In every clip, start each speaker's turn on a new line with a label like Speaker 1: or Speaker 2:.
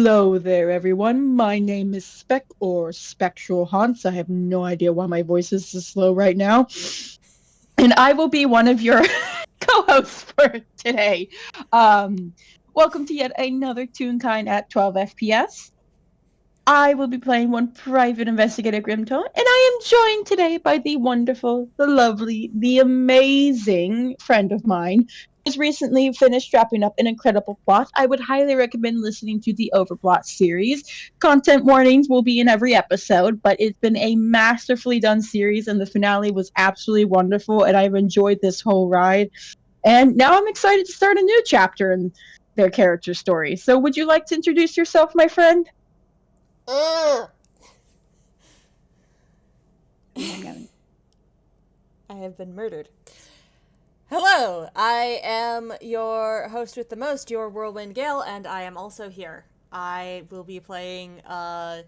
Speaker 1: Hello there, everyone. My name is Spec or Spectral Haunts. I have no idea why my voice is so slow right now. And I will be one of your co-hosts for today. Welcome to yet another Toonkind at 12 FPS. I will be playing one private investigator Grimtone, and I am joined today by the wonderful, the lovely, the amazing friend of mine who's recently finished wrapping up an incredible plot. I would highly recommend listening to the Overblot series. Content warnings will be in every episode, but it's been a masterfully done series, and the finale was absolutely wonderful, and I've enjoyed this whole ride. And now I'm excited to start a new chapter in their character story. So, would you like to introduce yourself, my friend?
Speaker 2: I have been murdered. Hello, I am your host with the most, your Whirlwind Gale, and I am also here. I will be playing my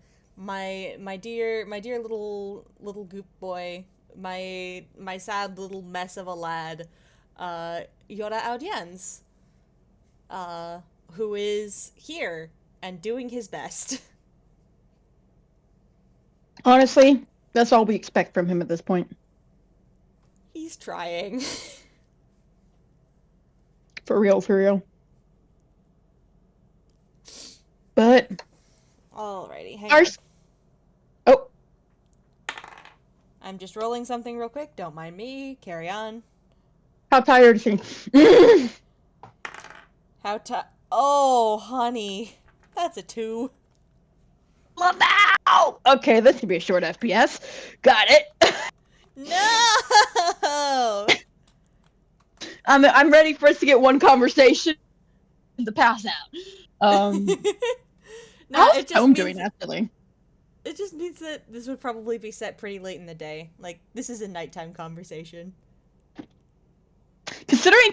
Speaker 2: dear little goop boy, my sad little mess of a lad, Yuura Audience, who is here and doing his best.
Speaker 1: Honestly, that's all we expect from him at this point.
Speaker 2: He's trying.
Speaker 1: For real, for real. But...
Speaker 2: Alrighty, hang on.
Speaker 1: Oh.
Speaker 2: I'm just rolling something real quick. Don't mind me. Carry on.
Speaker 1: How tired is he?
Speaker 2: Oh, honey. That's a 2.
Speaker 1: Love that! Okay, this could be a short FPS. Got it.
Speaker 2: No!
Speaker 1: I'm ready for us to get one conversation to pass out.
Speaker 2: No,
Speaker 1: I'm doing naturally.
Speaker 2: It just means that this would probably be set pretty late in the day. Like, this is a nighttime conversation.
Speaker 1: Considering...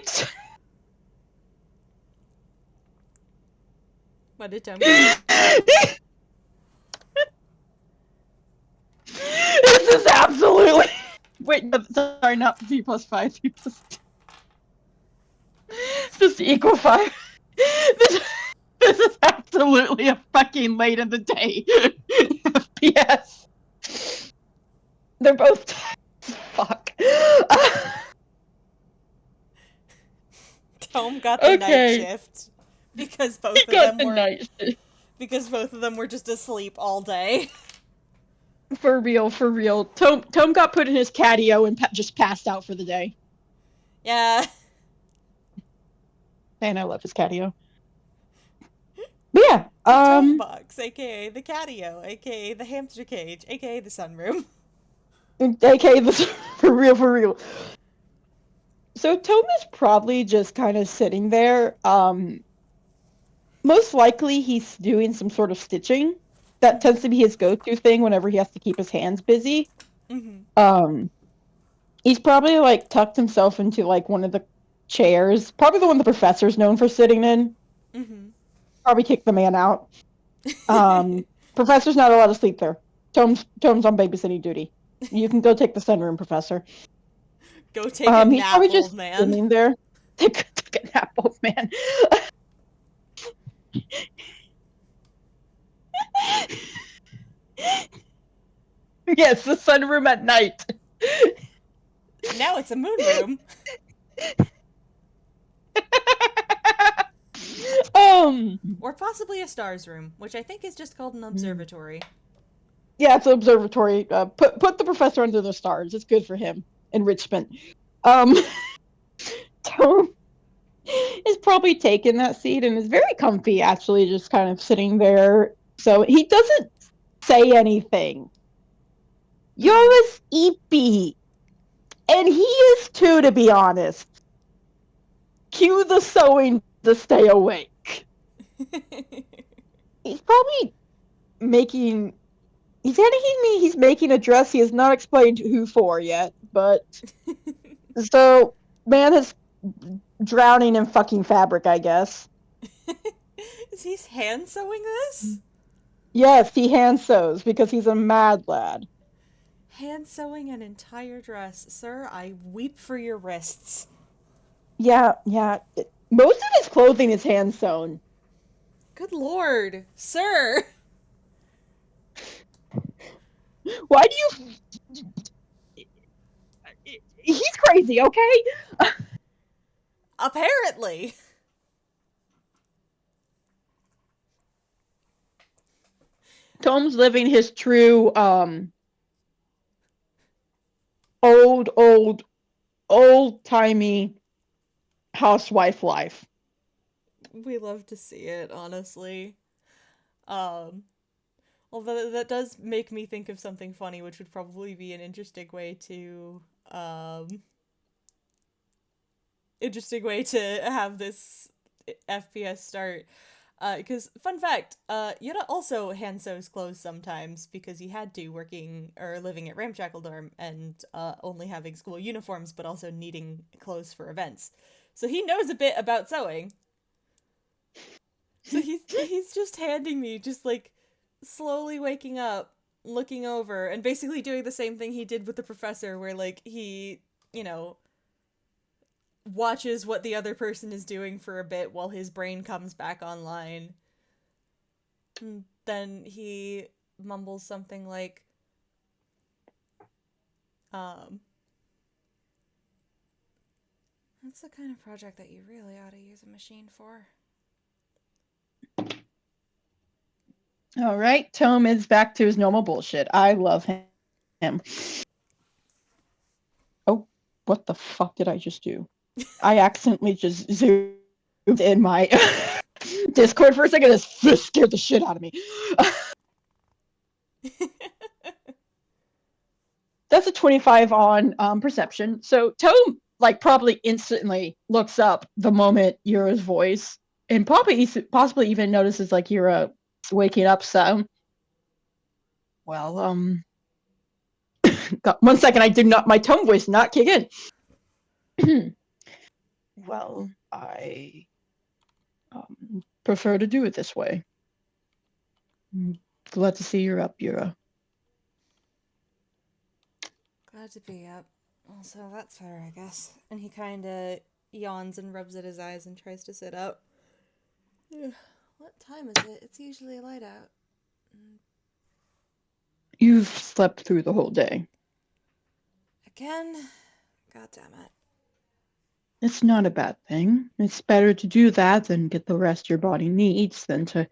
Speaker 2: What did Tome do?
Speaker 1: This is absolutely... Wait, no, sorry, not 3+5, 3+2. Just equal 5. This is absolutely a fucking late in the day FPS. They're both... Fuck.
Speaker 2: Tome got the night shift. Because both of them were just asleep all day.
Speaker 1: For real, for real. Tome got put in his catio and just passed out for the day.
Speaker 2: Yeah.
Speaker 1: And I love his catio. But yeah,
Speaker 2: the Tome box, aka the catio, aka the hamster cage, aka the sunroom.
Speaker 1: AKA the... For real, for real. So Tome is probably just kind of sitting there. Most likely he's doing some sort of stitching. That tends to be his go-to thing whenever he has to keep his hands busy.
Speaker 2: Mm-hmm.
Speaker 1: He's probably, like, tucked himself into, like, one of the chairs. Probably the one the professor's known for sitting in.
Speaker 2: Mm-hmm.
Speaker 1: Probably kicked the man out. Professor's not allowed to sleep there. Tome's on babysitting duty. You can go take the sunroom, Professor.
Speaker 2: Go take a
Speaker 1: he's
Speaker 2: nap,
Speaker 1: probably
Speaker 2: old
Speaker 1: just
Speaker 2: man.
Speaker 1: Sitting there. Take a nap, old man. Yes, the sunroom at night.
Speaker 2: Now it's a moon room. Or possibly a stars room, which I think is just called an observatory.
Speaker 1: Yeah, it's an observatory. Put the professor under the stars. It's good for him. Enrichment. Tome is probably taking that seat and is very comfy, actually, just kind of sitting there. So he doesn't say anything. Yuura's eepy. And he is too, to be honest. Cue the sewing to stay awake. He's probably making... He's telling me he's making a dress he has not explained who for yet, but... So, man is drowning in fucking fabric, I guess.
Speaker 2: Is he hand sewing this?
Speaker 1: Yes, he hand sews, because he's a mad lad.
Speaker 2: Hand sewing an entire dress. Sir, I weep for your wrists.
Speaker 1: Yeah. Most of his clothing is hand sewn.
Speaker 2: Good lord, sir!
Speaker 1: Why do he's crazy, okay?
Speaker 2: Apparently!
Speaker 1: Tom's living his true old old-timey housewife life.
Speaker 2: We love to see it, honestly. Um, Although that does make me think of something funny, which would probably be an um, interesting way to have this FPS start. Because fun fact, Yuta also hand sews clothes sometimes because he had to working or living at Ramshackle Dorm and only having school uniforms, but also needing clothes for events. So he knows a bit about sewing. So he's just handing me just like slowly waking up, looking over, and basically doing the same thing he did with the professor, where like he, you know, watches what the other person is doing for a bit while his brain comes back online. And then he mumbles something like, um, that's the kind of project that you really ought to use a machine for.
Speaker 1: All right, Tome is back to his normal bullshit. I love him. Oh, what the fuck did I just do? I accidentally just zoomed in my Discord for a second. This scared the shit out of me. That's a 25 on perception. So Tome like probably instantly looks up the moment Yura's voice and possibly even notices like Yura waking up. So, well, 1 second, I did not my Tome voice not kick in. Well, I prefer to do it this way. Glad to see you're up, Yura.
Speaker 2: Glad to be up. Also, that's fair, I guess. And he kind of yawns and rubs at his eyes and tries to sit up. What time is it? It's usually light out.
Speaker 1: You've slept through the whole day.
Speaker 2: Again? God damn it.
Speaker 1: It's not a bad thing. It's better to do that than get the rest your body needs than to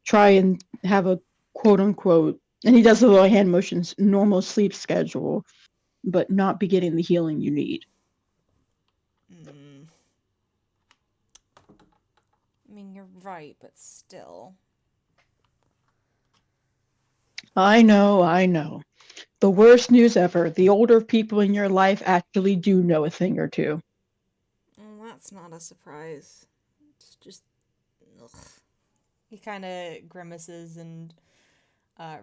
Speaker 1: try and have a quote unquote, and he does the little hand motions, normal sleep schedule, but not be getting the healing you need.
Speaker 2: I mean, you're right, but still.
Speaker 1: I know. The worst news ever. The older people in your life actually do know a thing or two.
Speaker 2: That's not a surprise. It's just. Ugh. He kind of grimaces and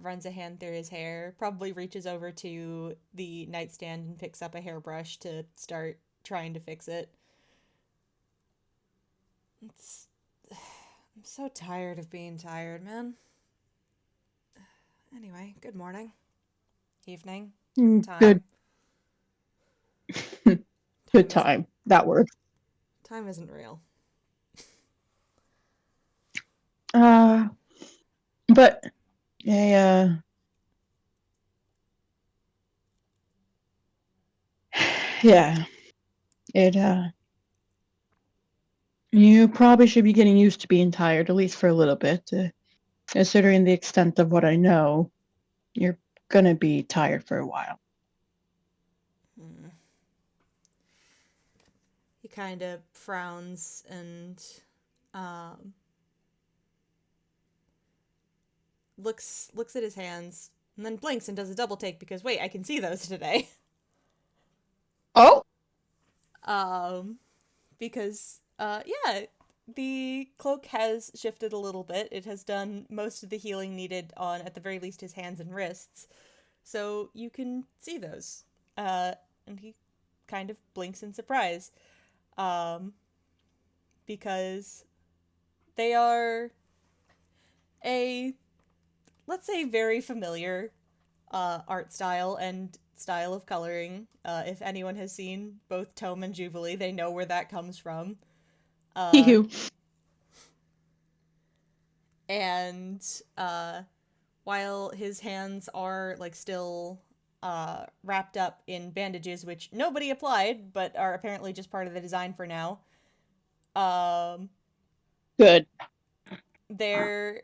Speaker 2: runs a hand through his hair, probably reaches over to the nightstand and picks up a hairbrush to start trying to fix it. It's. I'm so tired of being tired, man. Anyway, good morning. Evening. Time.
Speaker 1: Good. Good
Speaker 2: Time isn't,
Speaker 1: time. That works.
Speaker 2: time isn't real.
Speaker 1: But yeah, yeah. It you probably should be getting used to being tired, at least for a little bit. Considering the extent of what I know, you're gonna be tired for a while.
Speaker 2: He kind of frowns and um, looks at his hands and then blinks and does a double take because wait, I can see those today.
Speaker 1: Oh,
Speaker 2: um, because yeah, the cloak has shifted a little bit. It has done most of the healing needed on, at the very least, his hands and wrists. So you can see those. And he kind of blinks in surprise. Um, because they are a, let's say, very familiar art style and style of coloring. If anyone has seen both Tome and Jubilee, they know where that comes from.
Speaker 1: hee hoo.
Speaker 2: and while his hands are like still wrapped up in bandages, which nobody applied, but are apparently just part of the design for now. Um,
Speaker 1: Good.
Speaker 2: they're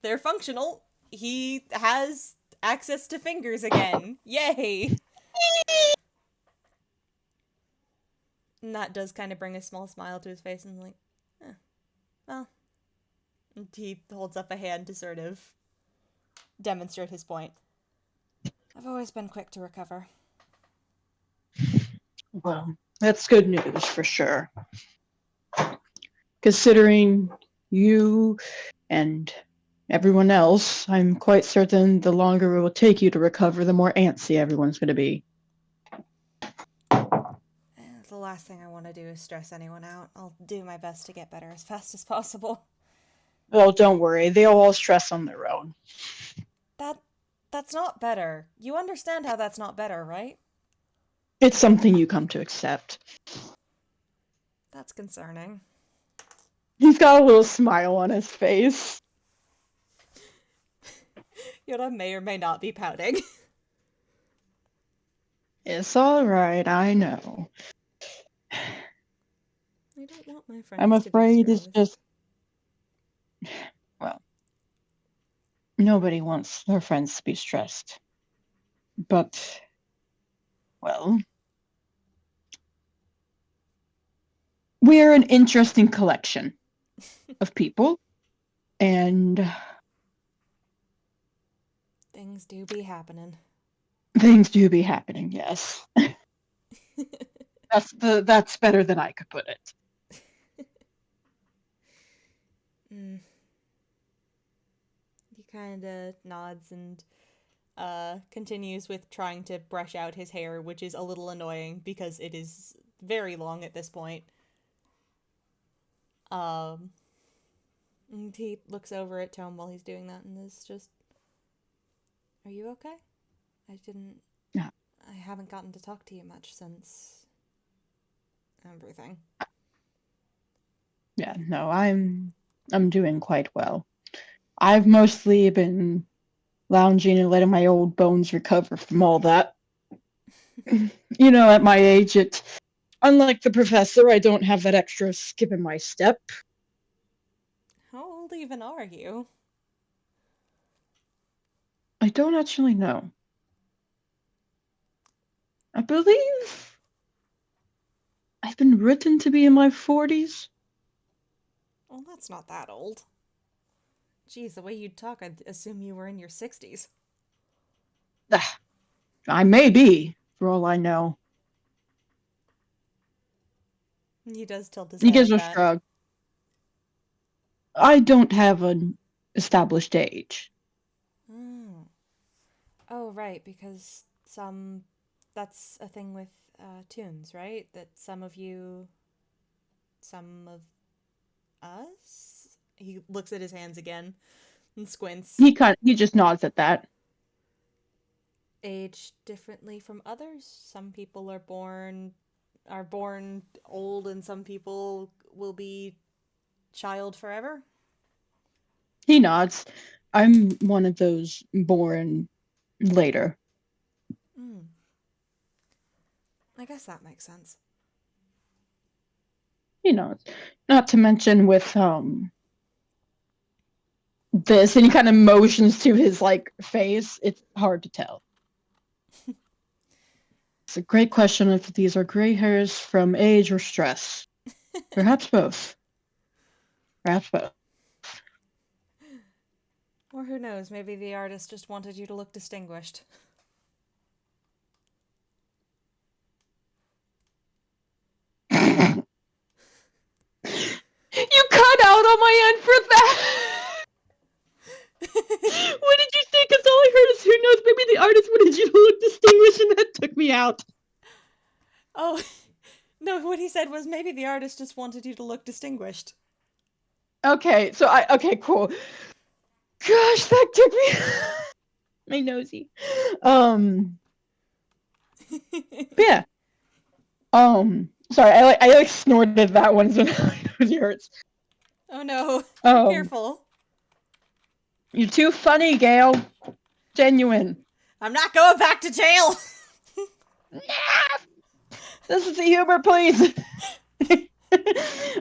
Speaker 2: they're functional. He has access to fingers again. Yay! And that does kind of bring a small smile to his face and like, well, and he holds up a hand to sort of demonstrate his point. I've always been quick to recover.
Speaker 1: Well, that's good news for sure. Considering you and everyone else, I'm quite certain the longer it will take you to recover, the more antsy everyone's going to be.
Speaker 2: The last thing I want to do is stress anyone out. I'll do my best to get better as fast as possible.
Speaker 1: Well, don't worry. They'll all stress on their own.
Speaker 2: That's not better. You understand how that's not better, right?
Speaker 1: It's something you come to accept.
Speaker 2: That's concerning.
Speaker 1: He's got a little smile on his face.
Speaker 2: Yoda may or may not be pouting.
Speaker 1: It's all right, I know.
Speaker 2: I don't want my friends
Speaker 1: I'm
Speaker 2: to be
Speaker 1: afraid it's
Speaker 2: stressed.
Speaker 1: just... Well, nobody wants their friends to be stressed. But, well, we're an interesting collection of people, and
Speaker 2: Things do be happening.
Speaker 1: things do be happening, yes. That's better than I could put it.
Speaker 2: He kind of nods and continues with trying to brush out his hair, which is a little annoying because it is very long at this point. And he looks over at Tome while he's doing that and is just, "Are you okay?
Speaker 1: Yeah.
Speaker 2: I haven't gotten to talk to you much since everything."
Speaker 1: Yeah, no, I'm doing quite well. I've mostly been lounging and letting my old bones recover from all that. You know, at my age, unlike the professor, I don't have that extra skip in my step.
Speaker 2: How old even are you?
Speaker 1: I don't actually know. I believe I've been written to be in my 40s.
Speaker 2: Well, that's not that old. Geez, the way you talk, I'd assume you were in your 60s.
Speaker 1: I may be, for all I know.
Speaker 2: He does tilt his
Speaker 1: He
Speaker 2: head
Speaker 1: gives
Speaker 2: at
Speaker 1: a
Speaker 2: that.
Speaker 1: shrug. I don't have an established age.
Speaker 2: Oh, right, because that's a thing with tunes, right? That some of us? He looks at his hands again and squints.
Speaker 1: He just nods at that.
Speaker 2: Age differently from others. Some people are born old and some people will be child forever.
Speaker 1: He nods. I'm one of those born later.
Speaker 2: I guess that makes sense.
Speaker 1: He nods. Not to mention with this, and he kind of motions to his face. It's hard to tell. It's a great question if these are gray hairs from age or stress. Perhaps both. Perhaps both.
Speaker 2: Or who knows, maybe the artist just wanted you to look distinguished.
Speaker 1: You cut out on my end for that! What did you say? Because all I heard is, who knows, maybe the artist wanted you to look distinguished, and that took me out.
Speaker 2: Oh, no, what he said was maybe the artist just wanted you to look distinguished.
Speaker 1: Okay, okay, cool. Gosh, that took me... my nosy. Yeah. Sorry, I snorted that one, so my nose hurts.
Speaker 2: Oh no, be careful.
Speaker 1: You're too funny, Gail. Genuine.
Speaker 2: I'm not going back to jail.
Speaker 1: This is the humor, please.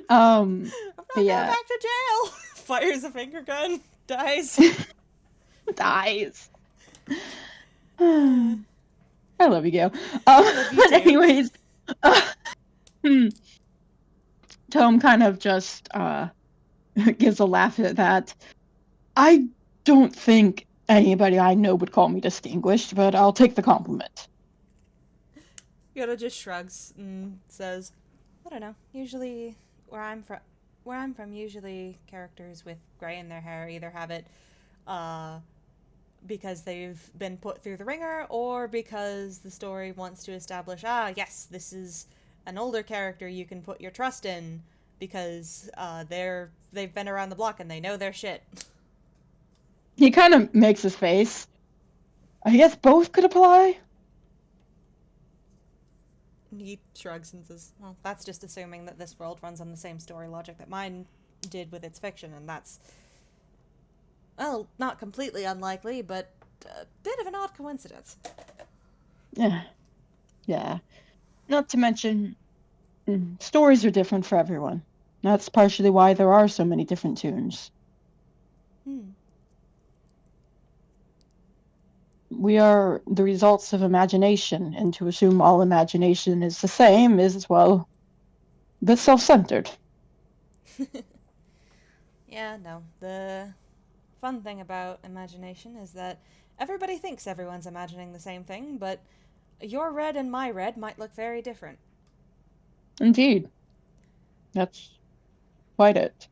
Speaker 2: I'm
Speaker 1: But
Speaker 2: not going
Speaker 1: yeah,
Speaker 2: back to jail. Fires a finger gun. Dies.
Speaker 1: dies. I love you, Gail.
Speaker 2: love you
Speaker 1: But
Speaker 2: too.
Speaker 1: anyways, Tome kind of just gives a laugh at that. I don't think anybody I know would call me distinguished, but I'll take the compliment.
Speaker 2: Yoda just shrugs and says, "I don't know. Usually, where I'm from, usually characters with gray in their hair either have it, because they've been put through the ringer, or because the story wants to establish, yes, this is an older character you can put your trust in because they've been around the block and they know their shit."
Speaker 1: He kind of makes his face. I guess both could apply.
Speaker 2: He shrugs and says, "Well, that's just assuming that this world runs on the same story logic that mine did with its fiction, and that's, well, not completely unlikely, but a bit of an odd coincidence."
Speaker 1: Yeah. Not to mention, stories are different for everyone. That's partially why there are so many different tunes. We are the results of imagination, and to assume all imagination is the same is, well, a bit self-centered.
Speaker 2: Yeah, no. The fun thing about imagination is that everybody thinks everyone's imagining the same thing, but your red and my red might look very different.
Speaker 1: Indeed. That's quite it.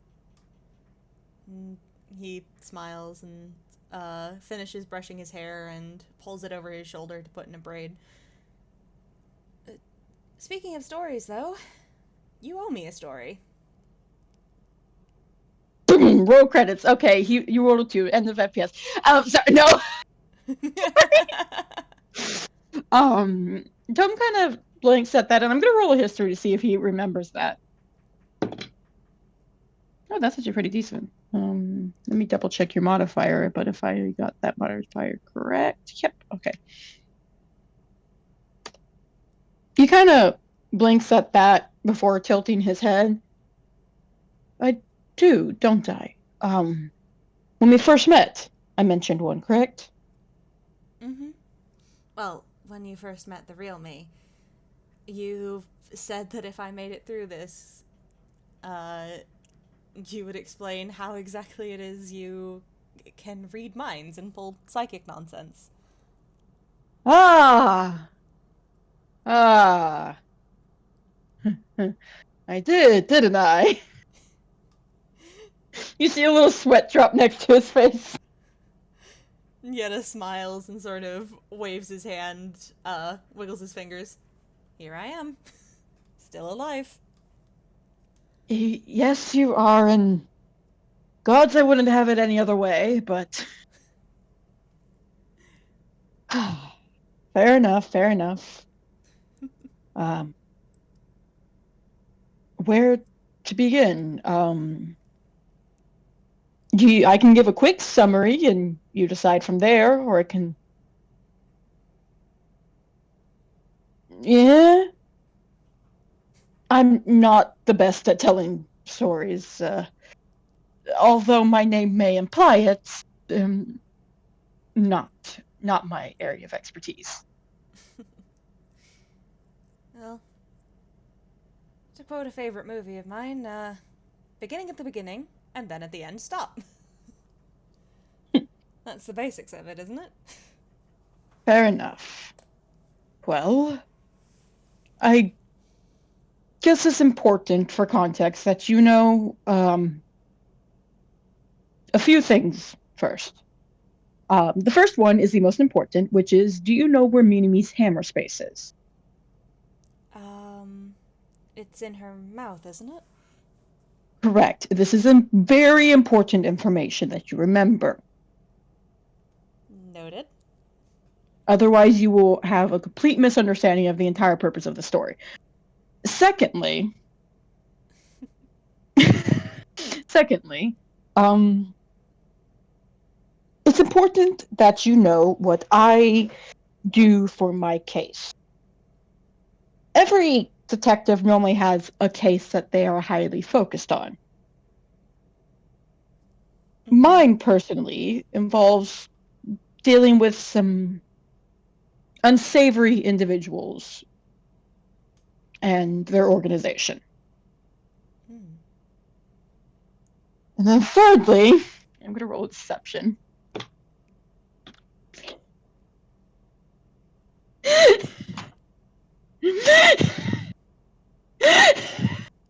Speaker 2: He smiles and finishes brushing his hair and pulls it over his shoulder to put in a braid. Speaking of stories, though, you owe me a story.
Speaker 1: Boom! Roll credits. Okay, you rolled a 2. End of FPS. Sorry, no. Tom kind of blinks at that, and I'm gonna roll a history to see if he remembers that. Oh, that's actually pretty decent. Let me double check your modifier, but if I got that modifier correct, yep, okay. He kind of blinks at that before tilting his head. I do, don't I? When we first met, I mentioned one, correct?
Speaker 2: Well, when you first met the real me, you said that if I made it through this, you would explain how exactly it is you can read minds and pull psychic nonsense.
Speaker 1: Ah! I did, didn't I? You see a little sweat drop next to his face.
Speaker 2: Yetta smiles and sort of waves his hand, wiggles his fingers. Here I am. Still alive.
Speaker 1: Yes, you are, and gods, I wouldn't have it any other way, but... Fair enough. Where to begin? I can give a quick summary and you decide from there, or I can... Yeah? I'm not the best at telling stories. Although my name may imply it, not my area of expertise.
Speaker 2: Well, to quote a favorite movie of mine, beginning at the beginning, and then at the end, stop. That's the basics of it, isn't it?
Speaker 1: Fair enough. Well, I guess it's important for context that you know a few things first. The first one is the most important, which is, do you know where Minimi's hammer space is?
Speaker 2: It's in her mouth, isn't it?
Speaker 1: Correct. This is a very important information that you remember.
Speaker 2: Noted.
Speaker 1: Otherwise, you will have a complete misunderstanding of the entire purpose of the story. Secondly, important that you know what I do for my case. Every detective normally has a case that they are highly focused on.
Speaker 2: Mm-hmm.
Speaker 1: Mine personally involves dealing with some unsavory individuals and their organization.
Speaker 2: Mm.
Speaker 1: And then thirdly, I'm going to roll deception.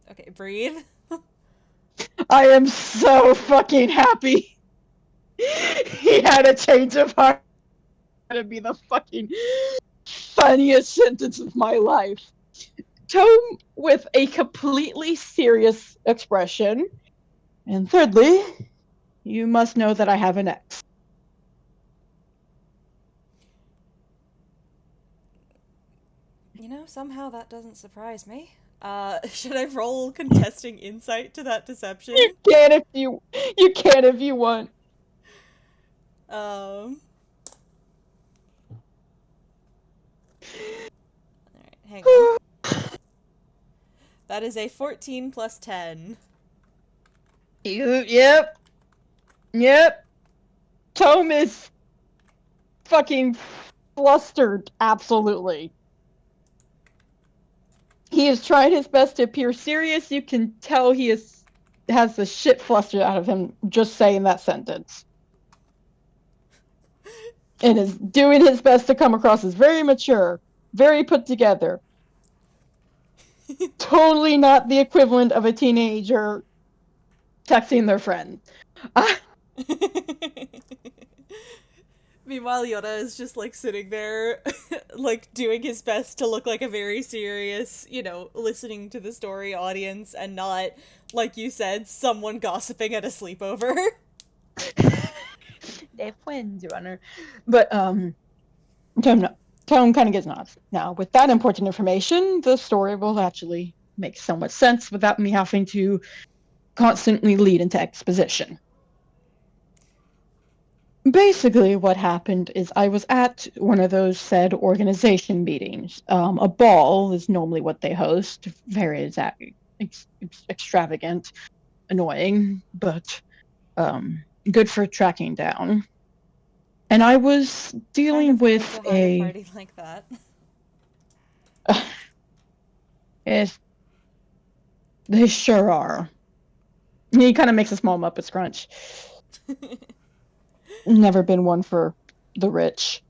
Speaker 2: Okay, breathe.
Speaker 1: I am so fucking happy. He had a change of heart to be the fucking funniest sentence of my life. Tome with a completely serious expression. And thirdly, you must know that I have an ex.
Speaker 2: You know, somehow that doesn't surprise me. Should I roll contesting insight to that
Speaker 1: You
Speaker 2: deception?
Speaker 1: can if you want.
Speaker 2: Um, alright, hang on. That is a 14 plus 10.
Speaker 1: Yep. Tome is fucking flustered, absolutely. He is trying his best to appear serious. You can tell he has the shit flustered out of him just saying that sentence. And is doing his best to come across as very mature, very put together. Totally not the equivalent of a teenager texting their friend.
Speaker 2: Meanwhile, Yoda is just like sitting there, like doing his best to look like a very serious, listening to the story audience and not, like you said, someone gossiping at a sleepover.
Speaker 1: They're friends, Your Honor. But Tone kind of gets nods. Now, with that important information, the story will actually make so much sense without me having to constantly lead into exposition. Basically, what happened is I was at one of those said organization meetings. A ball is normally what they host. Very extravagant, annoying, but good for tracking down. And I was
Speaker 2: Kind
Speaker 1: dealing
Speaker 2: of good
Speaker 1: with
Speaker 2: to have a party like that.
Speaker 1: Yes, they sure are. He kind of makes a small Muppet scrunch. Never been one for the rich.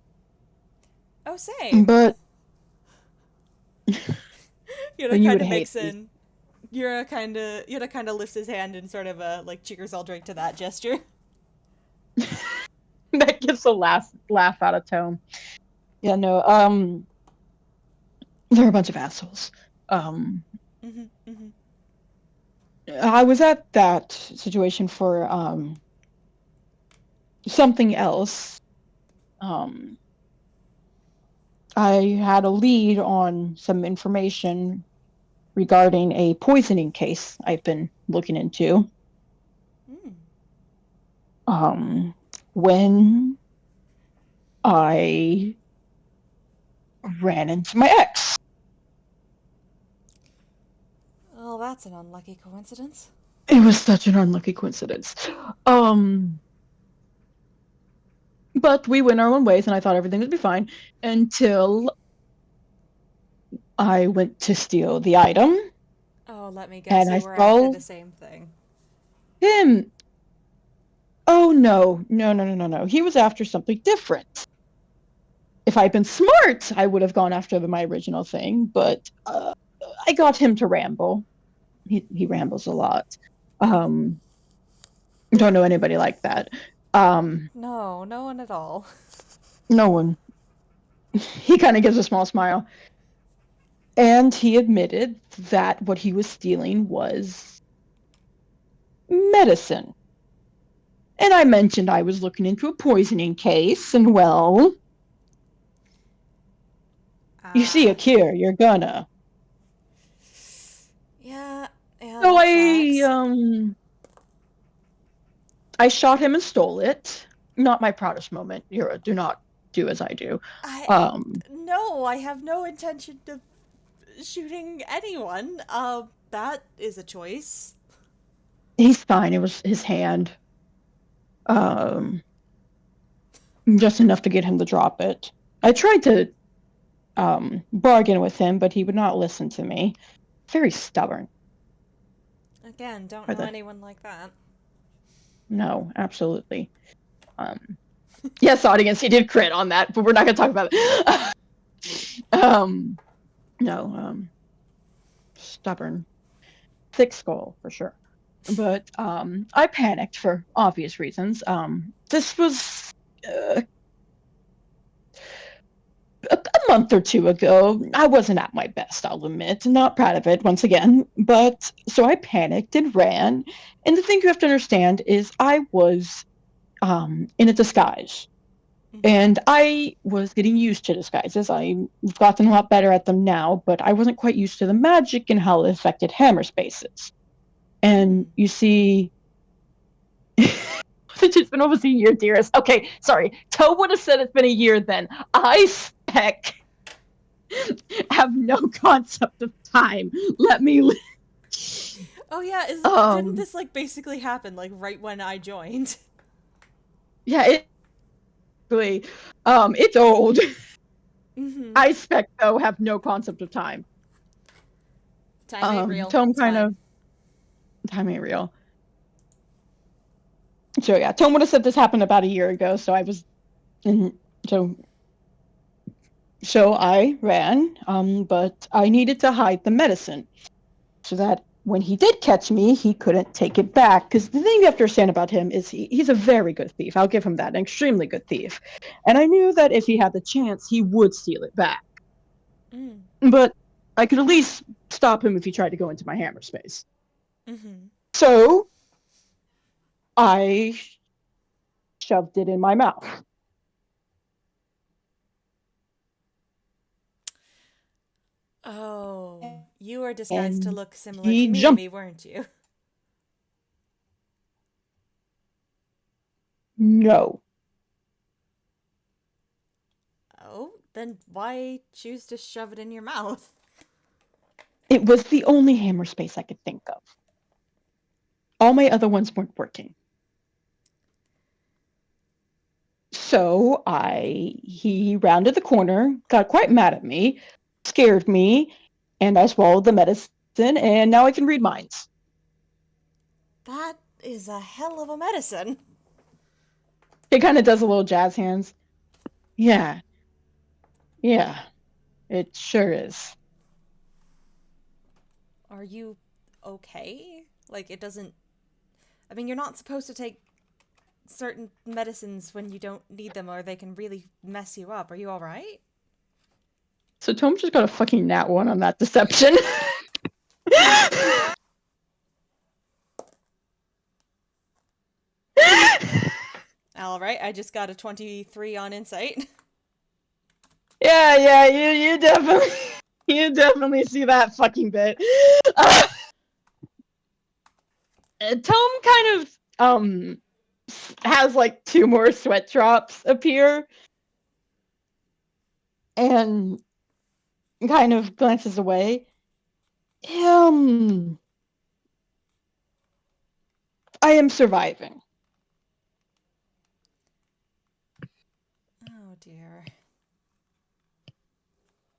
Speaker 2: Oh, same.
Speaker 1: But
Speaker 2: Yoda
Speaker 1: you
Speaker 2: kind
Speaker 1: would
Speaker 2: of
Speaker 1: hate
Speaker 2: makes
Speaker 1: this.
Speaker 2: an Yoda kind of lifts his hand in sort of a like cheers, I'll drink to that gesture.
Speaker 1: That gives a laugh out of Tone. Yeah, no, they're a bunch of assholes.
Speaker 2: Mm-hmm, mm-hmm.
Speaker 1: I was at that situation for something else. Um, I had a lead on some information regarding a poisoning case I've been looking into.
Speaker 2: Mm.
Speaker 1: When I ran into my ex.
Speaker 2: Oh, that's an unlucky coincidence.
Speaker 1: It was such an unlucky coincidence. Um, but we went our own ways, and I thought everything would be fine until I went to steal the item,
Speaker 2: Oh, let me guess,
Speaker 1: and I
Speaker 2: you were after
Speaker 1: saw
Speaker 2: the same thing.
Speaker 1: him. Oh no, no, no, no, no, no! He was after something different. If I'd been smart, I would have gone after my original thing, but I got him to ramble. He rambles a lot. Um, don't know anybody like that.
Speaker 2: No, no one at all.
Speaker 1: No one. He kind of gives a small smile. And he admitted that what he was stealing was medicine. And I mentioned I was looking into a poisoning case, and well, you see a
Speaker 2: Uh,
Speaker 1: cure, you're gonna.
Speaker 2: yeah, yeah,
Speaker 1: So
Speaker 2: that tracks.
Speaker 1: I shot him and stole it. not my proudest moment. Yuura, do not do as I do.
Speaker 2: I
Speaker 1: Um,
Speaker 2: no, I have no intention of shooting anyone. That is a choice.
Speaker 1: he's fine. It was his hand. Um, just enough to get him to drop it. I tried to bargain with him, but he would not listen to me. Very stubborn.
Speaker 2: Again, don't
Speaker 1: For
Speaker 2: know
Speaker 1: the
Speaker 2: anyone like that.
Speaker 1: no, absolutely. Um, yes, audience, he did crit on that, but we're not going to talk about it. No, stubborn, thick skull for sure. But I panicked for obvious reasons. This was a month or two ago. I wasn't at my best, I'll admit. Not proud of it once again. But so I panicked and ran. And the thing you have to understand is I was in a disguise.
Speaker 2: Mm-hmm.
Speaker 1: And I was getting used to disguises. I've gotten a lot better at them now, but I wasn't quite used to the magic and how it affected hammer spaces.
Speaker 2: Mm.
Speaker 1: And you see, it's been almost a year, dearest. Okay, sorry. Toe would have said it's been a year then. I spec have no concept of time. Let me.
Speaker 2: Oh yeah, didn't
Speaker 1: Um.
Speaker 2: this like basically happen like right when I joined?
Speaker 1: Yeah. It's old.
Speaker 2: Mm-hmm.
Speaker 1: I spec though have no concept of time.
Speaker 2: Time ain't real.
Speaker 1: Tome
Speaker 2: It's
Speaker 1: kind
Speaker 2: fine.
Speaker 1: of time ain't real. So yeah, Tome would have said this happened about a year ago. So I was, in, so so I ran. But I needed to hide the medicine so that when he did catch me, he couldn't take it back. Because the thing you have to understand about him is he's a very good thief. I'll give him that, an extremely good thief. And I knew that if he had the chance, he would steal it back.
Speaker 2: Mm.
Speaker 1: But I could at least stop him if he tried to go into my hammer space.
Speaker 2: Mm-hmm.
Speaker 1: So I shoved it in my mouth.
Speaker 2: Oh, you were disguised to
Speaker 1: And
Speaker 2: look similar to
Speaker 1: he
Speaker 2: me,
Speaker 1: jumped.
Speaker 2: weren't you?
Speaker 1: No.
Speaker 2: Oh, then why choose to shove it in your mouth?
Speaker 1: It was the only hammer space I could think of. All my other ones weren't working. So he rounded the corner, got quite mad at me, scared me, and I swallowed the medicine, and now I can read minds.
Speaker 2: That is a hell of a medicine.
Speaker 1: He kind of does a little jazz hands. Yeah, yeah, it sure is.
Speaker 2: Are you okay? Like, it doesn't. I mean, you're not supposed to take certain medicines when you don't need them or they can really mess you up. Are you alright?
Speaker 1: So Tom just got a fucking nat one on that deception.
Speaker 2: Alright, I just got a 23 on insight.
Speaker 1: Yeah, you definitely see that fucking bit. Tom kind of has like two more sweat drops appear and kind of glances away. I am surviving.
Speaker 2: Oh dear.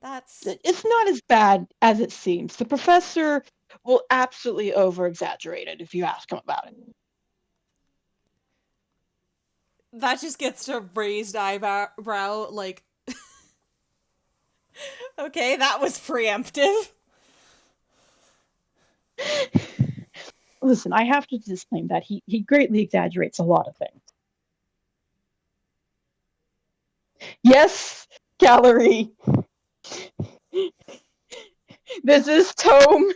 Speaker 2: That's.
Speaker 1: It's not as bad as it seems. The professor will absolutely over exaggerate it if you ask him about it.
Speaker 2: That just gets a raised eyebrow, like. Okay, that was preemptive.
Speaker 1: Listen, I have to disclaim that he greatly exaggerates a lot of things. Yes, gallery. This is Tome.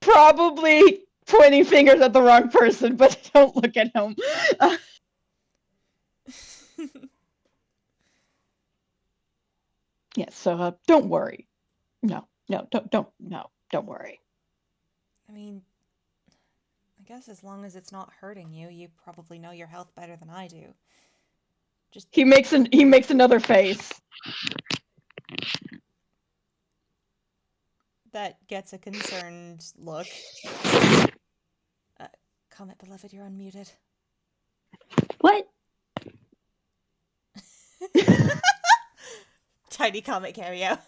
Speaker 1: Probably pointing fingers at the wrong person, but don't look at him. Yes, so don't worry. No, don't worry.
Speaker 2: I mean, I guess as long as it's not hurting you, you probably know your health better than I do.
Speaker 1: He makes another face.
Speaker 2: That gets a concerned look. Comet beloved, you're unmuted.
Speaker 3: What?
Speaker 2: Tiny comet cameo.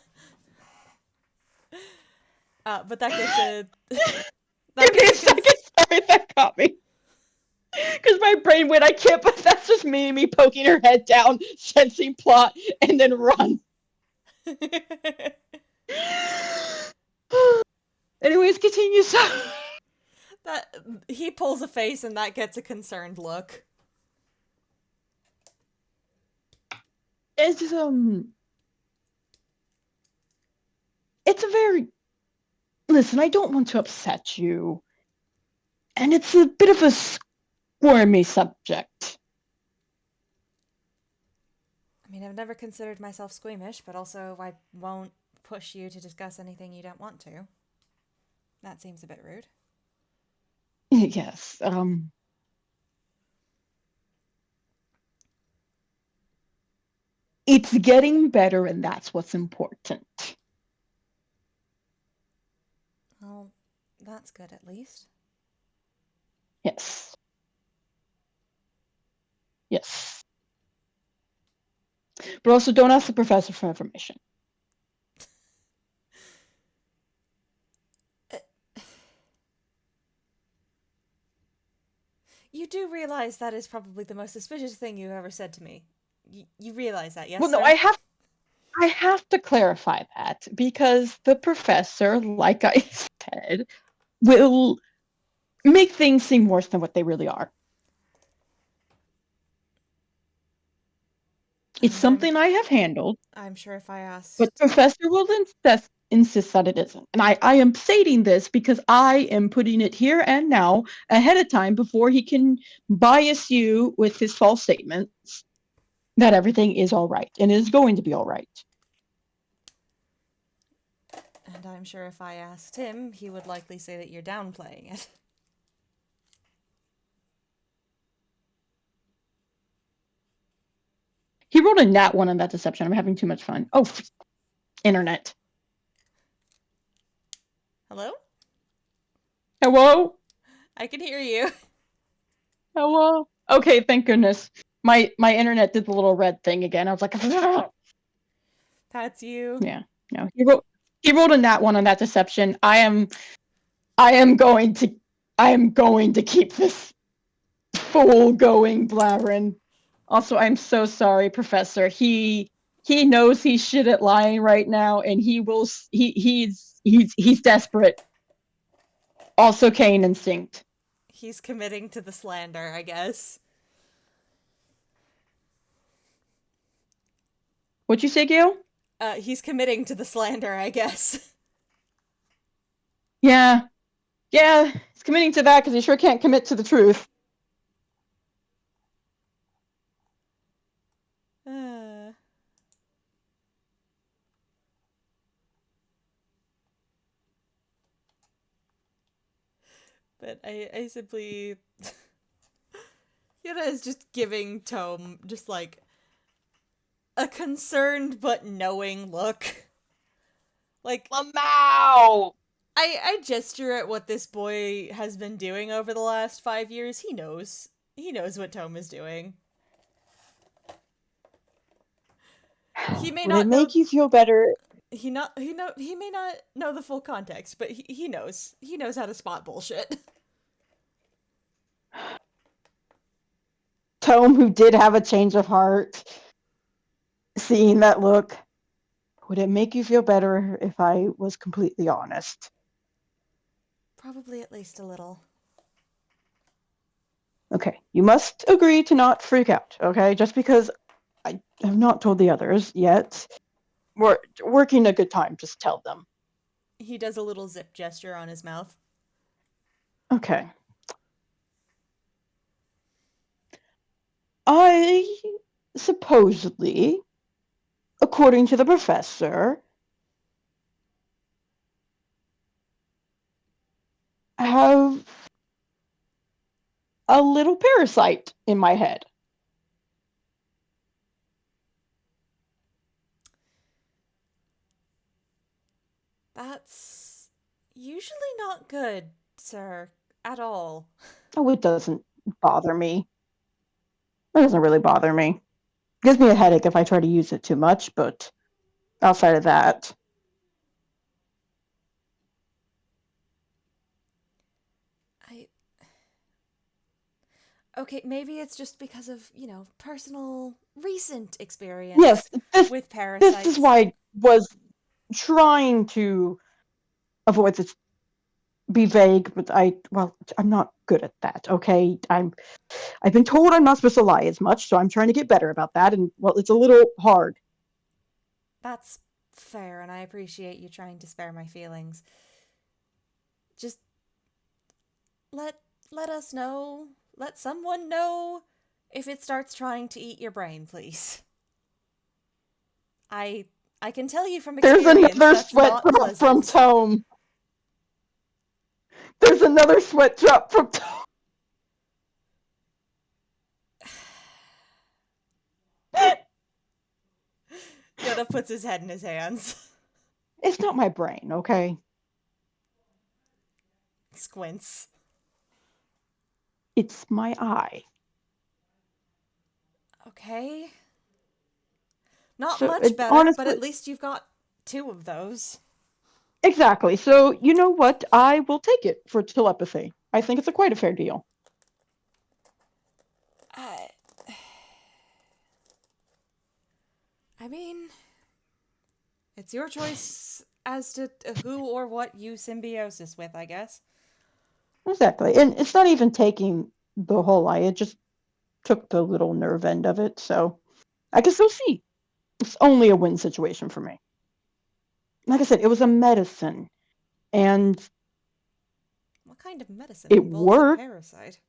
Speaker 2: But that gets a.
Speaker 1: Give me a second. Sorry, that caught me. Because my brain went, I can't, but that's just me poking her head down, sensing plot, and then run. Anyways, continue.
Speaker 2: That he pulls a face and that gets a concerned look.
Speaker 1: It's it's a very, listen, I don't want to upset you, and it's a bit of a squirmy subject.
Speaker 2: I mean, I've never considered myself squeamish, but also I won't push you to discuss anything you don't want to. That seems a bit rude.
Speaker 1: Yes, it's getting better, and that's what's important.
Speaker 2: Well, that's good at least.
Speaker 1: Yes. Yes. But also, don't ask the professor for information.
Speaker 2: You do realize that is probably the most suspicious thing you ever said to me. You realize that, yes?
Speaker 1: Well, no,
Speaker 2: sir?
Speaker 1: I have to clarify that because the professor, like I said, will make things seem worse than what they really are. It's something I have handled.
Speaker 2: I'm sure if I asked.
Speaker 1: But Professor will insist that it isn't. And I am stating this because I am putting it here and now ahead of time before he can bias you with his false statements that everything is all right and is going to be all right.
Speaker 2: And I'm sure if I asked him, he would likely say that you're downplaying it.
Speaker 1: He rolled a nat 1 on that deception. I'm having too much fun. Oh, internet.
Speaker 2: Hello?
Speaker 1: Hello?
Speaker 2: I can hear you.
Speaker 1: Hello? Okay, thank goodness. My internet did the little red thing again. I was like,
Speaker 2: That's you.
Speaker 1: Yeah. No. He rolled a nat 1 on that deception. I am going to keep this fool going, blabbering. Also, I'm so sorry, Professor. He knows he's shit at lying right now, and he's desperate. Also, Cain instinct.
Speaker 2: He's committing to the slander, I guess.
Speaker 1: What'd you say, Gail?
Speaker 2: He's committing to the slander, I guess.
Speaker 1: Yeah, he's committing to that because he sure can't commit to the truth.
Speaker 2: But I simply... Yuura is just giving Tome just like a concerned but knowing look. Like,
Speaker 1: Lamau!
Speaker 2: I gesture at what this boy has been doing over the last 5 years. He knows. He knows what Tome is doing. He may not
Speaker 1: make you feel better.
Speaker 2: He may not know the full context, but he knows. He knows how to spot bullshit.
Speaker 1: Tome, who did have a change of heart, seeing that look, would it make you feel better if I was completely honest?
Speaker 2: Probably at least a little.
Speaker 1: Okay, you must agree to not freak out, okay? Just because I have not told the others yet. We're working a good time, just tell them.
Speaker 2: He does a little zip gesture on his mouth.
Speaker 1: Okay. I supposedly, according to the professor, have a little parasite in my head.
Speaker 2: That's usually not good, sir, at all.
Speaker 1: Oh, it doesn't bother me. It doesn't really bother me. It gives me a headache if I try to use it too much, but outside of that.
Speaker 2: I Okay, maybe it's just because of, personal recent
Speaker 1: Yes,
Speaker 2: experience
Speaker 1: this
Speaker 2: with
Speaker 1: this is
Speaker 2: parasites.
Speaker 1: why I was trying to avoid this, be vague, but I'm not good at that, okay? I've been told I'm not supposed to lie as much, so I'm trying to get better about that, and well, it's a little hard.
Speaker 2: That's fair, and I appreciate you trying to spare my feelings. Just let let us know, let someone know if it starts trying to eat your brain, please. I I can tell you from
Speaker 1: There's
Speaker 2: experience
Speaker 1: another
Speaker 2: that's
Speaker 1: sweat
Speaker 2: not
Speaker 1: drop from
Speaker 2: pleasant.
Speaker 1: Tome. There's another sweat drop from Tome.
Speaker 2: Yoda puts his head in his hands.
Speaker 1: It's not my brain, okay?
Speaker 2: Squints.
Speaker 1: It's my eye.
Speaker 2: Okay. Not
Speaker 1: So,
Speaker 2: much better, but
Speaker 1: honestly,
Speaker 2: at least you've got two of those.
Speaker 1: exactly. So, you know what? I will take it for telepathy. I think it's quite a fair deal.
Speaker 2: I, I mean, it's your choice as to who or what you symbiosis with, I guess.
Speaker 1: Exactly. And it's not even taking the whole eye, it just took the little nerve end of it. So, I can still see. It's only a win situation for me. Like I said, it was a medicine, and
Speaker 2: What kind of medicine
Speaker 1: it
Speaker 2: involves a
Speaker 1: worked.
Speaker 2: parasite?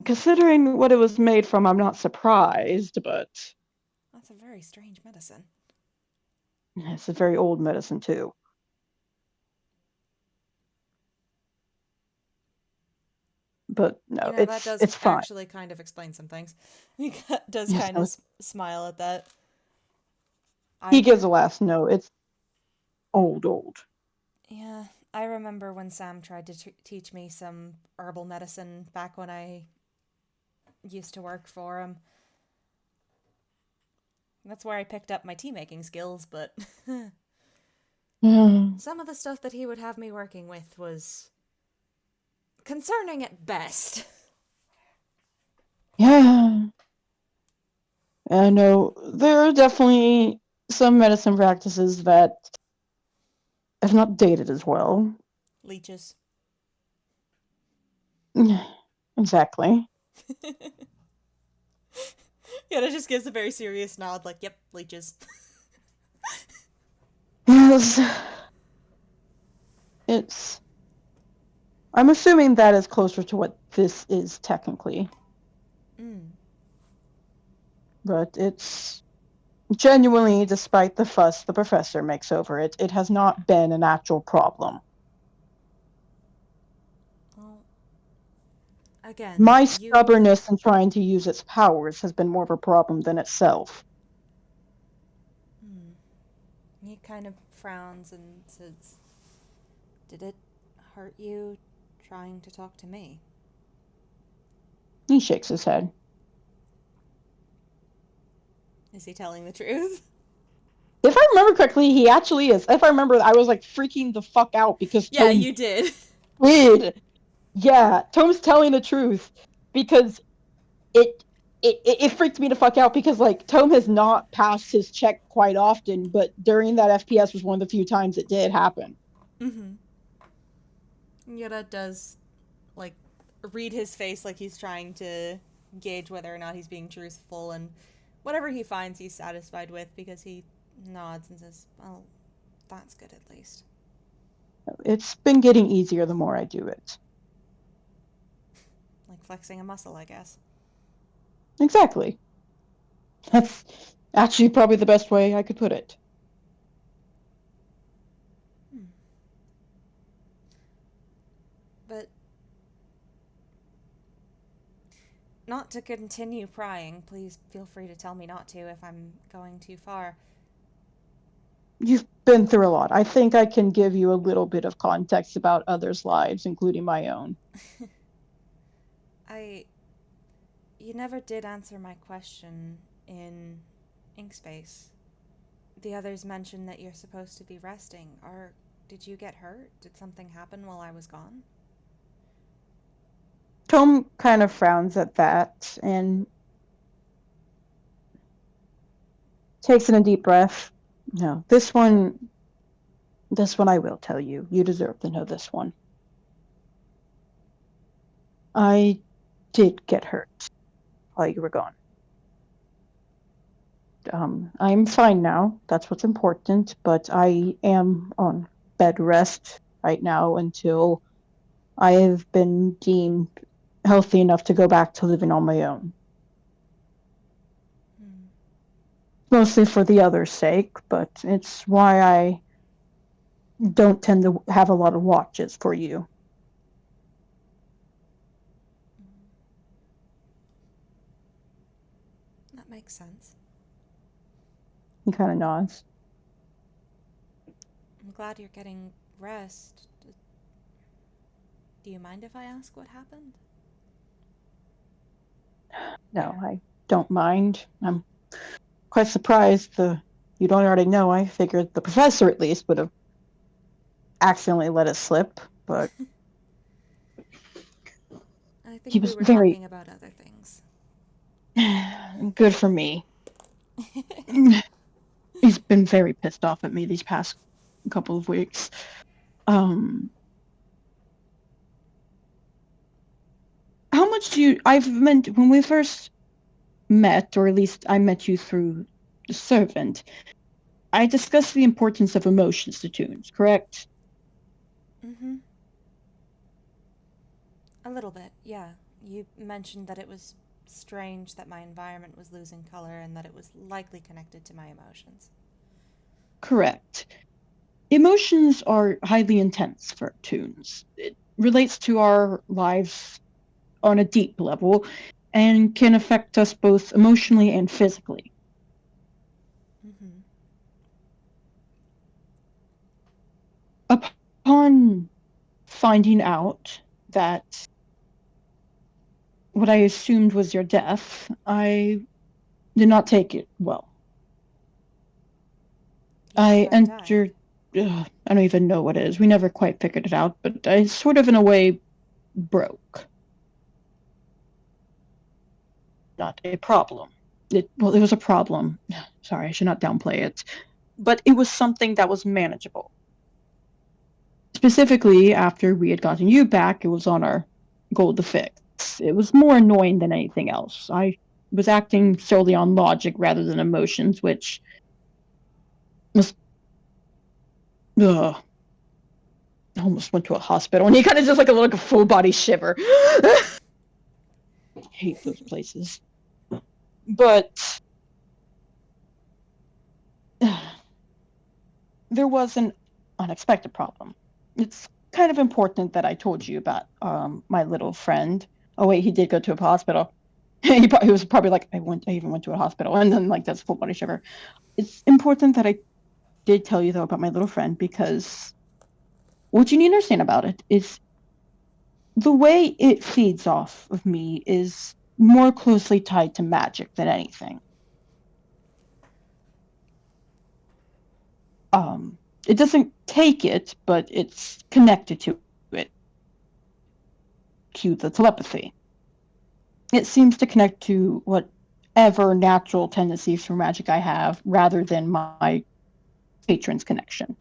Speaker 1: Considering what it was made from, I'm not surprised, but
Speaker 2: That's a very strange medicine.
Speaker 1: it's a very old medicine, too. But no,
Speaker 2: That
Speaker 1: it's
Speaker 2: does
Speaker 1: it's fine.
Speaker 2: actually kind of explain some things. He does
Speaker 1: Yes,
Speaker 2: kind
Speaker 1: no,
Speaker 2: of smile at that.
Speaker 1: he
Speaker 2: I,
Speaker 1: gives a last no. It's old.
Speaker 2: yeah, I remember when Sam tried to teach me some herbal medicine back when I used to work for him. That's where I picked up my tea making skills, but
Speaker 1: Yeah.
Speaker 2: some of the stuff that he would have me working with was concerning at best.
Speaker 1: Yeah. I know there are definitely some medicine practices that have not dated as well.
Speaker 2: Leeches.
Speaker 1: Exactly.
Speaker 2: Yeah, that just gives a very serious nod, like, yep, leeches.
Speaker 1: Yes. It's. I'm assuming that is closer to what this is technically,
Speaker 2: Mm.
Speaker 1: but it's genuinely, despite the fuss the professor makes over it, it has not been an actual problem.
Speaker 2: Well, again,
Speaker 1: My
Speaker 2: you.
Speaker 1: stubbornness in trying to use its powers has been more of a problem than itself.
Speaker 2: Hmm. He kind of frowns and says, "Did it hurt you trying to talk to me?"
Speaker 1: He shakes his head.
Speaker 2: Is he telling the truth?
Speaker 1: If I remember correctly, he actually is. If I remember, I was like freaking the fuck out because
Speaker 2: Yeah,
Speaker 1: Tome
Speaker 2: you did.
Speaker 1: did. Yeah, Tome's telling the truth because it it freaked me the fuck out because like Tome has not passed his check quite often, but during that FPS was one of the few times it did happen.
Speaker 2: Mm-hmm. Yoda does, like, read his face like he's trying to gauge whether or not he's being truthful, and whatever he finds he's satisfied with because he nods and says, "Well, that's good at least."
Speaker 1: It's been getting easier the more I do it.
Speaker 2: Like flexing a muscle, I guess.
Speaker 1: Exactly. That's actually probably the best way I could put it.
Speaker 2: Hmm. But not to continue prying. Please feel free to tell me not to if I'm going too far.
Speaker 1: You've been through a lot. I think I can give you a little bit of context about others' lives, including my own.
Speaker 2: I. You never did answer my question in Inkspace. The others mentioned that you're supposed to be resting. Did you get hurt? Did something happen while I was gone?
Speaker 1: Tome kind of frowns at that and takes in a deep breath. No, this one I will tell you. You deserve to know this one. I did get hurt while you were gone. I'm fine now. That's what's important, but I am on bed rest right now until I have been deemed healthy enough to go back to living on my own. Mostly for the other's sake, but it's why I don't tend to have a lot of watches for you.
Speaker 2: That makes sense.
Speaker 1: He kind of nods.
Speaker 2: I'm glad you're getting rest. Do you mind if I ask what happened?
Speaker 1: No, I don't mind. I'm quite surprised you don't already know. I figured the professor at least would have accidentally let it slip, but
Speaker 2: I
Speaker 1: he
Speaker 2: think we
Speaker 1: was
Speaker 2: were
Speaker 1: very
Speaker 2: talking about other things.
Speaker 1: good for me. He's been very pissed off at me these past couple of weeks. How much do you... I've meant when we first met, or at least I met you through the servant, I discussed the importance of emotions to tunes, correct?
Speaker 2: Mm-hmm. A little bit, yeah. You mentioned that it was strange that my environment was losing color and that it was likely connected to my emotions.
Speaker 1: Correct. Emotions are highly intense for tunes. It relates to our lives on a deep level and can affect us both emotionally and physically.
Speaker 2: Mm-hmm.
Speaker 1: Upon finding out that what I assumed was your death, I did not take it well.
Speaker 2: You thought
Speaker 1: I
Speaker 2: I died?
Speaker 1: entered... I don't even know what it is. We never quite figured it out, but I sort of, in a way, broke. Not a problem. It was a problem. Sorry, I should not downplay it. But it was something that was manageable. Specifically, after we had gotten you back, it was on our goal to fix. It was more annoying than anything else. I was acting solely on logic rather than emotions, which was... Ugh. I almost went to a hospital, and he kind of just like a full body shiver. I hate those places. But there was an unexpected problem. It's kind of important that I told you about my little friend. Oh wait, he did go to a hospital. He was probably like, I even went to a hospital, and then like that's full body shiver. It's important that I did tell you though about my little friend, because what you need to understand about it is the way it feeds off of me is more closely tied to magic than anything. It doesn't take it, but it's connected to it. Cue the telepathy. It seems to connect to whatever natural tendencies for magic I have, rather than my patron's connection.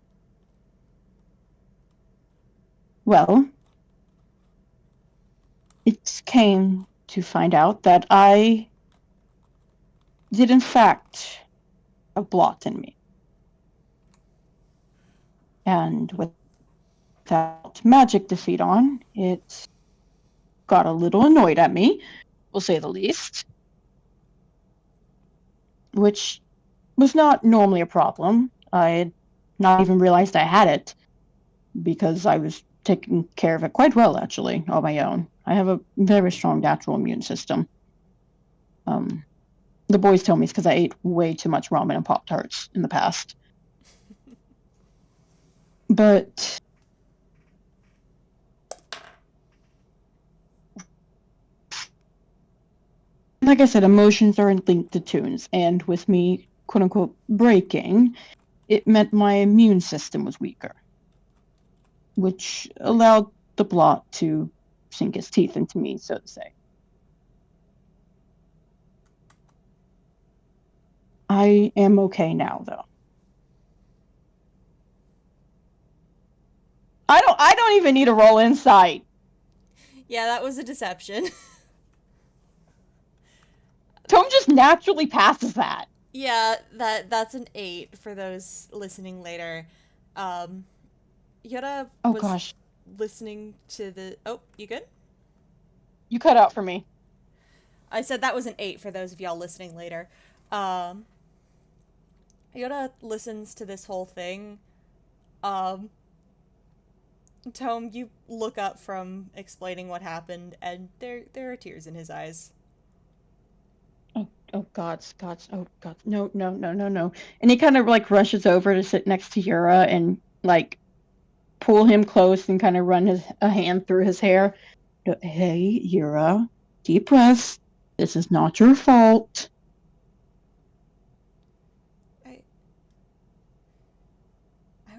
Speaker 1: Well, it came to find out that I did in fact have blot in me. And without magic to feed on, it got a little annoyed at me, we'll say the least, which was not normally a problem. I had not even realized I had it, because I was taking care of it quite well, actually, on my own. I have a very strong natural immune system. The boys tell me it's because I ate way too much ramen and Pop-Tarts in the past. But like I said, emotions are linked to tunes, and with me, quote unquote, breaking, it meant my immune system was weaker, which allowed the blot to sink his teeth into me, so to say. I am okay now, though. I don't even need to roll insight.
Speaker 2: Yeah, that was a deception.
Speaker 1: Tome just naturally passes that.
Speaker 2: Yeah, that's an 8 for those listening later. Yuura
Speaker 1: Oh
Speaker 2: was
Speaker 1: gosh,
Speaker 2: listening to the. Oh, you good?
Speaker 1: you cut out for me.
Speaker 2: I said that was an 8 for those of y'all listening later. Um, Yuura listens to this whole thing. Um, Tome, you look up from explaining what happened, and there are tears in his eyes.
Speaker 1: Oh gods, oh god, no, no, no, no, no. And he kind of like rushes over to sit next to Yuura and like pull him close and kind of run a hand through his hair. Hey, Yuura, deep breaths. This is not your fault.
Speaker 2: I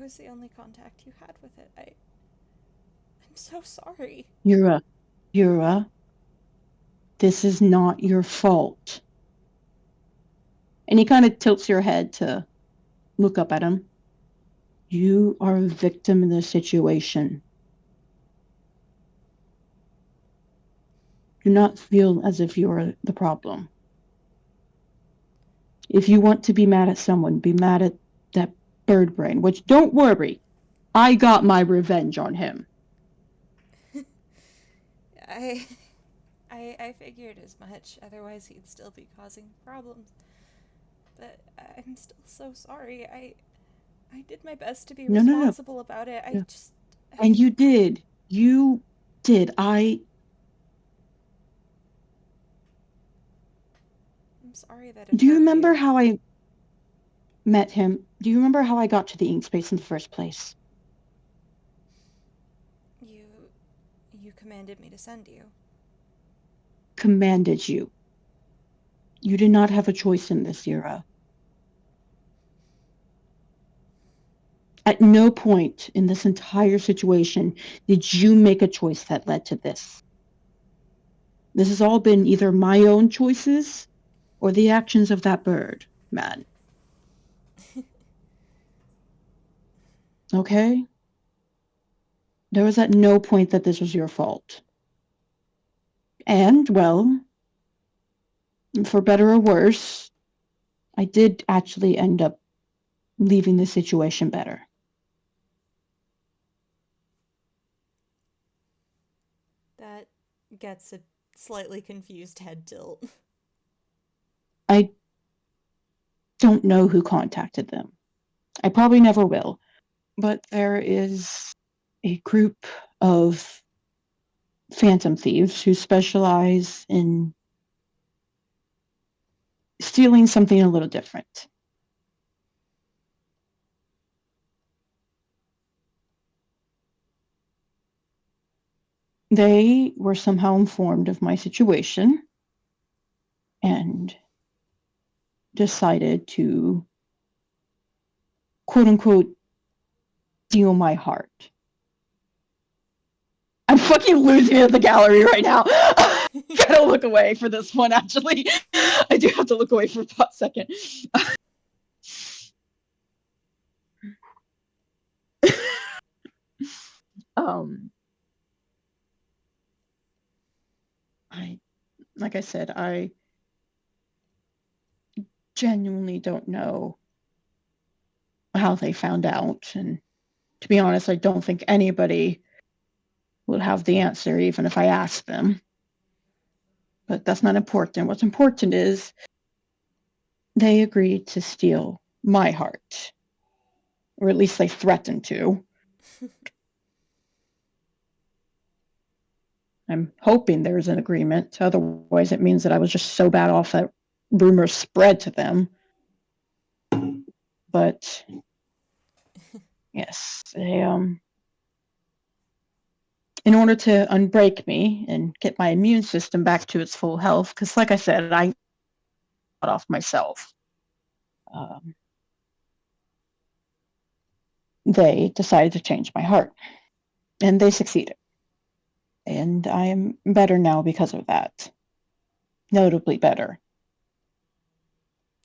Speaker 2: was the only contact you had with it. I'm so sorry.
Speaker 1: Yuura, this is not your fault. And he kind of tilts your head to look up at him. You are a victim in this situation. Do not feel as if you're the problem. If you want to be mad at someone, be mad at that bird brain, which don't worry, I got my revenge on him.
Speaker 2: I I figured as much, otherwise he'd still be causing problems. But I'm still so sorry. I did my best to be responsible about it.
Speaker 1: And you did. You did.
Speaker 2: I'm sorry that it
Speaker 1: Do you
Speaker 2: hurt
Speaker 1: remember
Speaker 2: you.
Speaker 1: how I met him? Do you remember how I got to the ink space in the first place?
Speaker 2: You commanded me to send you.
Speaker 1: Commanded you. You did not have a choice in this Yuura. At no point in this entire situation did you make a choice that led to this. This has all been either my own choices or the actions of that bird, man. Okay? There was at no point that this was your fault. And, well, for better or worse, I did actually end up leaving the situation better.
Speaker 2: That gets a slightly confused head tilt.
Speaker 1: I don't know who contacted them. I probably never will. But there is a group of phantom thieves who specialize in stealing something a little different. They were somehow informed of my situation and decided to, quote unquote, steal my heart. I'm fucking losing it at the gallery right now. Gotta look away for this one, actually. I do have to look away for a hot second. um, like I said, I genuinely don't know how they found out. And to be honest, I don't think anybody would have the answer, even if I asked them. But that's not important. What's important is they agreed to steal my heart, or at least they threatened to. I'm hoping there's an agreement. Otherwise, it means that I was just so bad off that rumors spread to them. But yes, in order to unbreak me and get my immune system back to its full health, because like I said, I got off myself. They decided to change my heart, and they succeeded. And I am better now because of that. Notably better.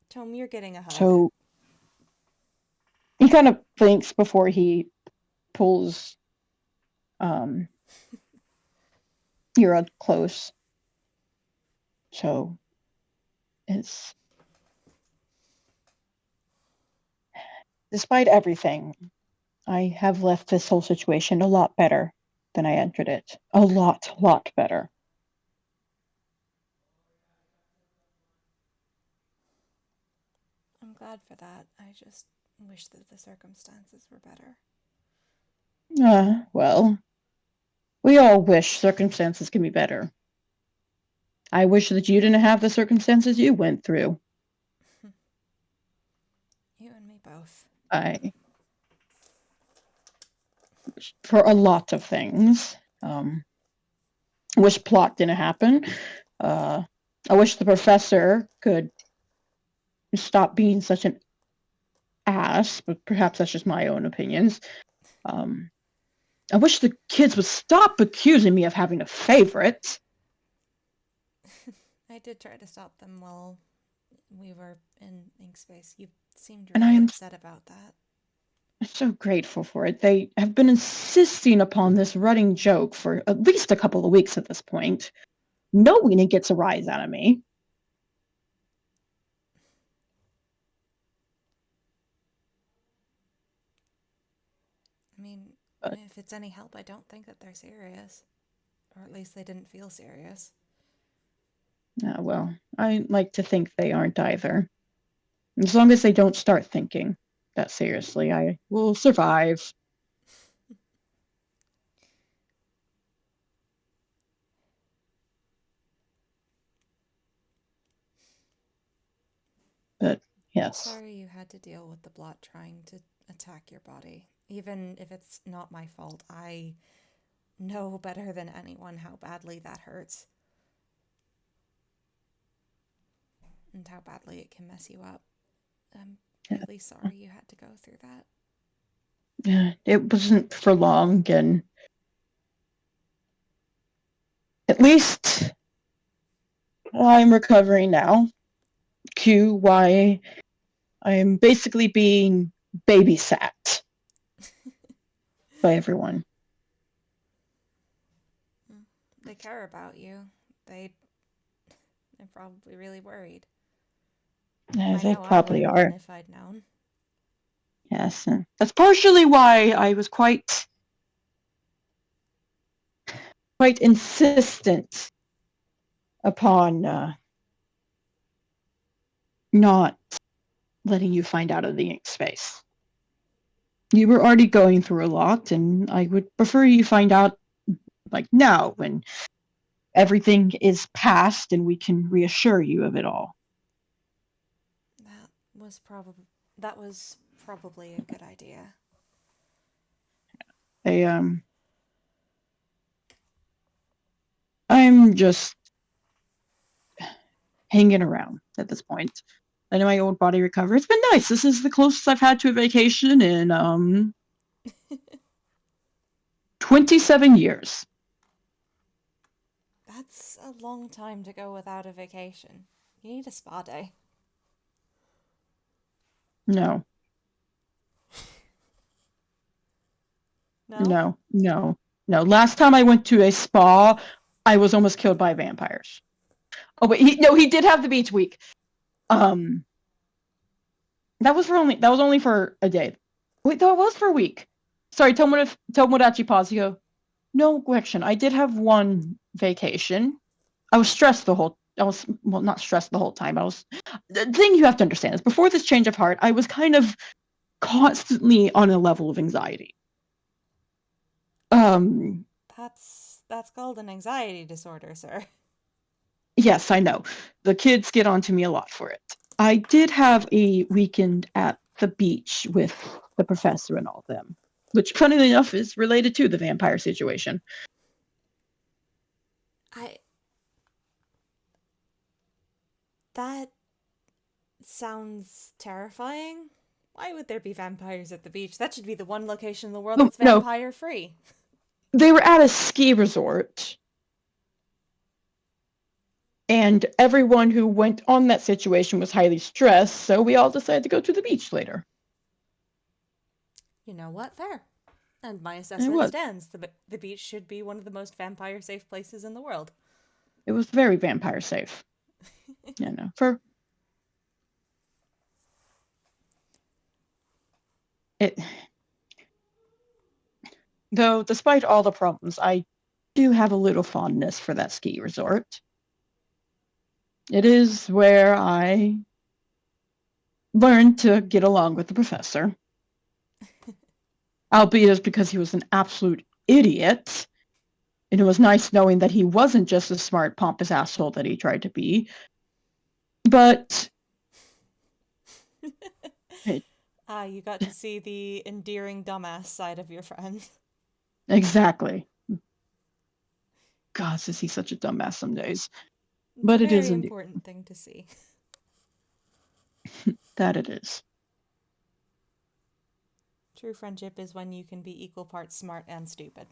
Speaker 2: Tome, you're getting a hug.
Speaker 1: So he kind of thinks before he pulls Yuura close. So it's despite everything, I have left this whole situation a lot better than I entered it. A lot better.
Speaker 2: I'm glad for that. I just wish that the circumstances were better.
Speaker 1: Well, we all wish circumstances can be better. I wish that you didn't have the circumstances you went through.
Speaker 2: You and me both.
Speaker 1: For a lot of things. Wish plot didn't happen. I wish the professor could stop being such an ass, but perhaps that's just my own opinions. I wish the kids would stop accusing me of having a favorite.
Speaker 2: I did try to stop them while we were in ink space. You seemed
Speaker 1: And I
Speaker 2: really
Speaker 1: am
Speaker 2: upset about that.
Speaker 1: so grateful for it. They have been insisting upon this running joke for at least a couple of weeks at this point, knowing it gets a rise out of me.
Speaker 2: I mean, if it's any help, I don't think that they're serious. Or at least they didn't feel serious.
Speaker 1: Well, I like to think they aren't either. As long as they don't start thinking that seriously, I will survive. But yes.
Speaker 2: Sorry you had to deal with the blot trying to attack your body. Even if it's not my fault, I know better than anyone how badly that hurts. And how badly it can mess you up. I'm really sorry you had to go through that.
Speaker 1: Yeah, it wasn't for long, and at least I'm recovering now. Q, why I'm basically being babysat by everyone.
Speaker 2: They care about you. They're probably really worried.
Speaker 1: Yeah,
Speaker 2: I
Speaker 1: they
Speaker 2: know
Speaker 1: probably
Speaker 2: I would have
Speaker 1: are.
Speaker 2: been if I'd known.
Speaker 1: Yes, and that's partially why I was quite insistent upon not letting you find out of the ink space. You were already going through a lot, and I would prefer you find out like now when everything is past and we can reassure you of it all.
Speaker 2: That was probably a good idea.
Speaker 1: I'm just hanging around at this point. Letting my old body recover. It's been nice. This is the closest I've had to a vacation in 27 years.
Speaker 2: That's a long time to go without a vacation. You need a spa day.
Speaker 1: No.
Speaker 2: No?
Speaker 1: No. Last time I went to a spa, I was almost killed by vampires. Oh, but he did have the beach week. That was only for a day. Wait, that was for a week. Sorry, Tomodachi Pazio. No correction. I did have one vacation. I was not stressed the whole time. The thing you have to understand is before this change of heart, I was kind of constantly on a level of anxiety.
Speaker 2: That's That's called an anxiety disorder, sir.
Speaker 1: Yes, I know. The kids get onto me a lot for it. I did have a weekend at the beach with the professor and all of them, which, funnily enough, is related to the vampire situation.
Speaker 2: That sounds terrifying. Why would there be vampires at the beach? That should be the one location in the world
Speaker 1: No,
Speaker 2: that's
Speaker 1: no,
Speaker 2: vampire free.
Speaker 1: they were at a ski resort, and everyone who went on that situation was highly stressed, so we all decided to go to the beach later.
Speaker 2: You know what? Fair. And my
Speaker 1: It
Speaker 2: assessment
Speaker 1: was.
Speaker 2: stands. The beach should be one of the most vampire safe places in the world.
Speaker 1: It was very vampire safe. For it. Though, despite all the problems, I do have a little fondness for that ski resort. It is where I learned to get along with the professor. Albeit it's because he was an absolute idiot. And it was nice knowing that he wasn't just a smart, pompous asshole that he tried to be. But
Speaker 2: You got to see the endearing dumbass side of your friend.
Speaker 1: Exactly. God, is he such a dumbass some days.
Speaker 2: It's
Speaker 1: But
Speaker 2: a
Speaker 1: it is
Speaker 2: very
Speaker 1: indeed.
Speaker 2: important thing to see.
Speaker 1: That it is.
Speaker 2: True friendship is when you can be equal parts smart and stupid.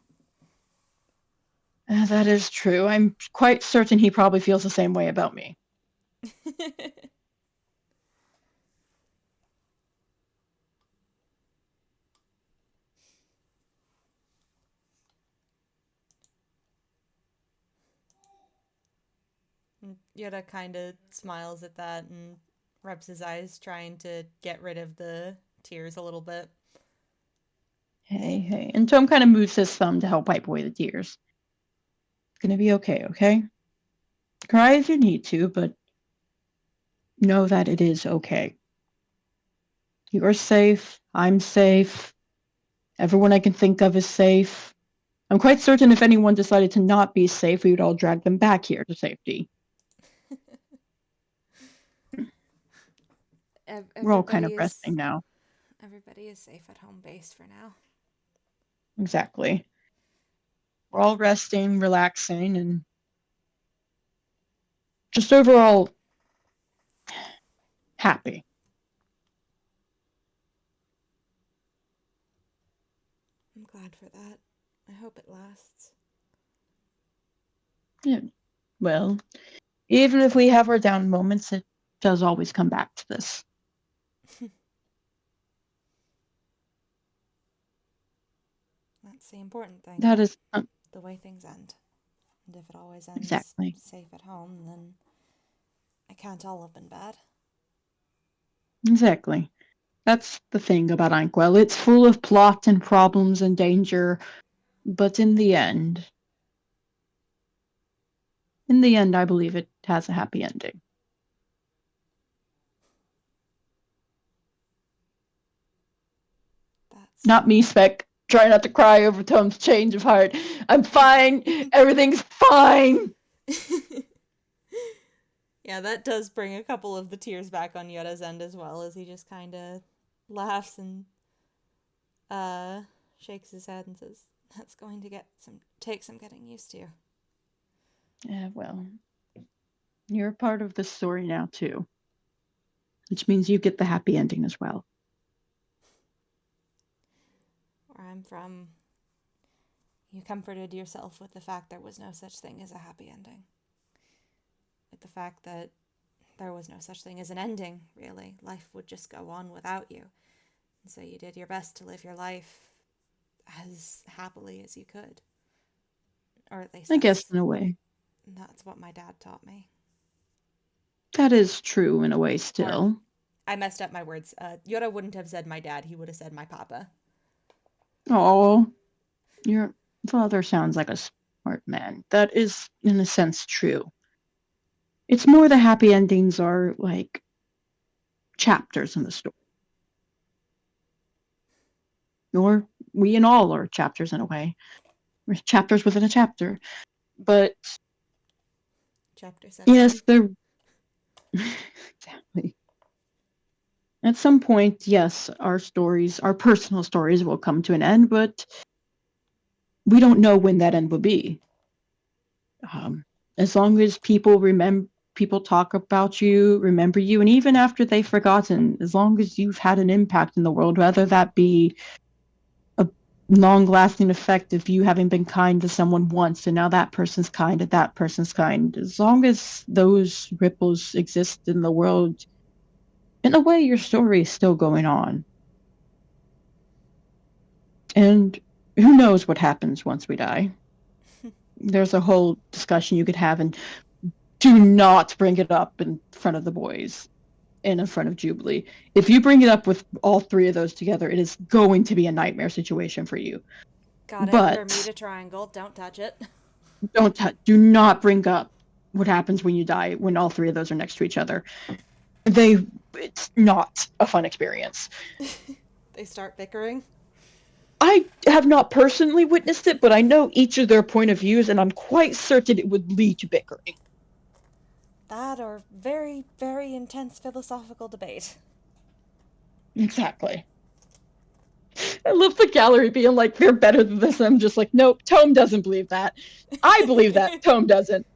Speaker 1: That is true. I'm quite certain he probably feels the same way about me.
Speaker 2: Yoda kind of smiles at that and rubs his eyes, trying to get rid of the tears a little bit.
Speaker 1: Hey. And Tome kind of moves his thumb to help wipe away the tears. It's going to be okay, okay? Cry if you need to, but know that it is okay. You're safe. I'm safe. Everyone I can think of is safe. I'm quite certain if anyone decided to not be safe, we would all drag them back here to safety. We're all kind of resting now.
Speaker 2: Everybody is safe at home base for now.
Speaker 1: Exactly. We're all resting, relaxing, and just overall happy.
Speaker 2: I'm glad for that. I hope it lasts.
Speaker 1: Yeah. Well, even if we have our down moments, it does always come back to this.
Speaker 2: That's the important thing.
Speaker 1: That is
Speaker 2: the way things end. And if it always ends
Speaker 1: exactly
Speaker 2: safe at home, then it can't all have been bad.
Speaker 1: Exactly. That's the thing about Inkwell. It's full of plot and problems and danger, but in the end, I believe it has a happy ending. Not me, Spec. Try not to cry over Tome's change of heart. I'm fine. Everything's fine.
Speaker 2: Yeah, that does bring a couple of the tears back on Yoda's end as well, as he just kind of laughs and shakes his head and says, "That's going to take some getting used to."
Speaker 1: Yeah, well, you're a part of the story now too, which means you get the happy ending as well.
Speaker 2: Where I'm from, you comforted yourself with the fact there was no such thing as a happy ending. With the fact that there was no such thing as an ending, really. Life would just go on without you. And so you did your best to live your life as happily as you could. Or at least
Speaker 1: I guess in a way.
Speaker 2: That's what my dad taught me.
Speaker 1: That is true in a way still.
Speaker 2: I messed up my words. Yoda wouldn't have said my dad, he would have said my papa.
Speaker 1: Oh, your father sounds like a smart man. That is, in a sense, true. It's more the happy endings are like chapters in the story. Or we and all are chapters in a way. chapters within a chapter. But
Speaker 2: Chapter 7.
Speaker 1: yes, there exactly. At some point, yes, our stories, our personal stories will come to an end, but we don't know when that end will be. As long as people talk about you, remember you, and even after they've forgotten, as long as you've had an impact in the world, whether that be a long-lasting effect of you having been kind to someone once and now that person's kind and that person's kind, as long as those ripples exist in the world, in a way your story is still going on. And who knows what happens once we die. There's a whole discussion you could have, and do not bring it up in front of the boys and in front of Jubilee. If you bring it up with all three of those together, it is going to be a nightmare situation for you.
Speaker 2: Got it.
Speaker 1: But
Speaker 2: Bermuda Triangle. Don't touch it.
Speaker 1: do not bring up what happens when you die when all three of those are next to each other. It's not a fun experience.
Speaker 2: They start bickering.
Speaker 1: I have not personally witnessed it, but I know each of their point of views, and I'm quite certain it would lead to bickering.
Speaker 2: That or very, very intense philosophical debate.
Speaker 1: Exactly. I love the gallery being like, they're better than this. I'm just like, nope, Tome doesn't believe that. I believe that. Tome doesn't.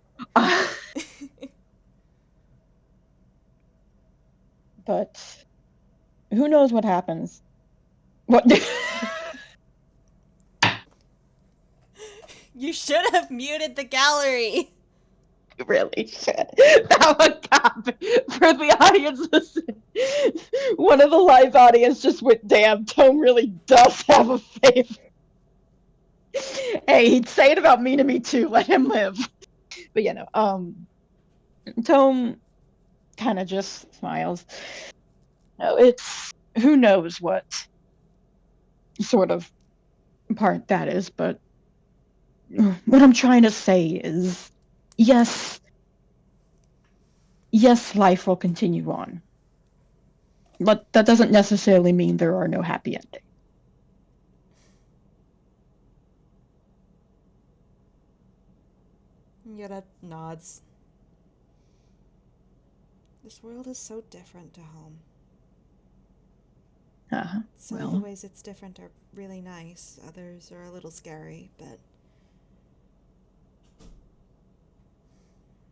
Speaker 1: But who knows what happens? What?
Speaker 2: You should have muted the gallery.
Speaker 1: You really should. That would happen for the audience listening. One of the live audience just went, damn, Tome really does have a favorite. Hey, he'd say it about me to me too. Let him live. But you know, Tome kind of just smiles. No, it's who knows what sort of part that is, but what I'm trying to say is, yes, life will continue on, but that doesn't necessarily mean there are no happy endings.
Speaker 2: Yuura nods. This world is so different to home. Some of the ways it's different are really nice. Others are a little scary, but...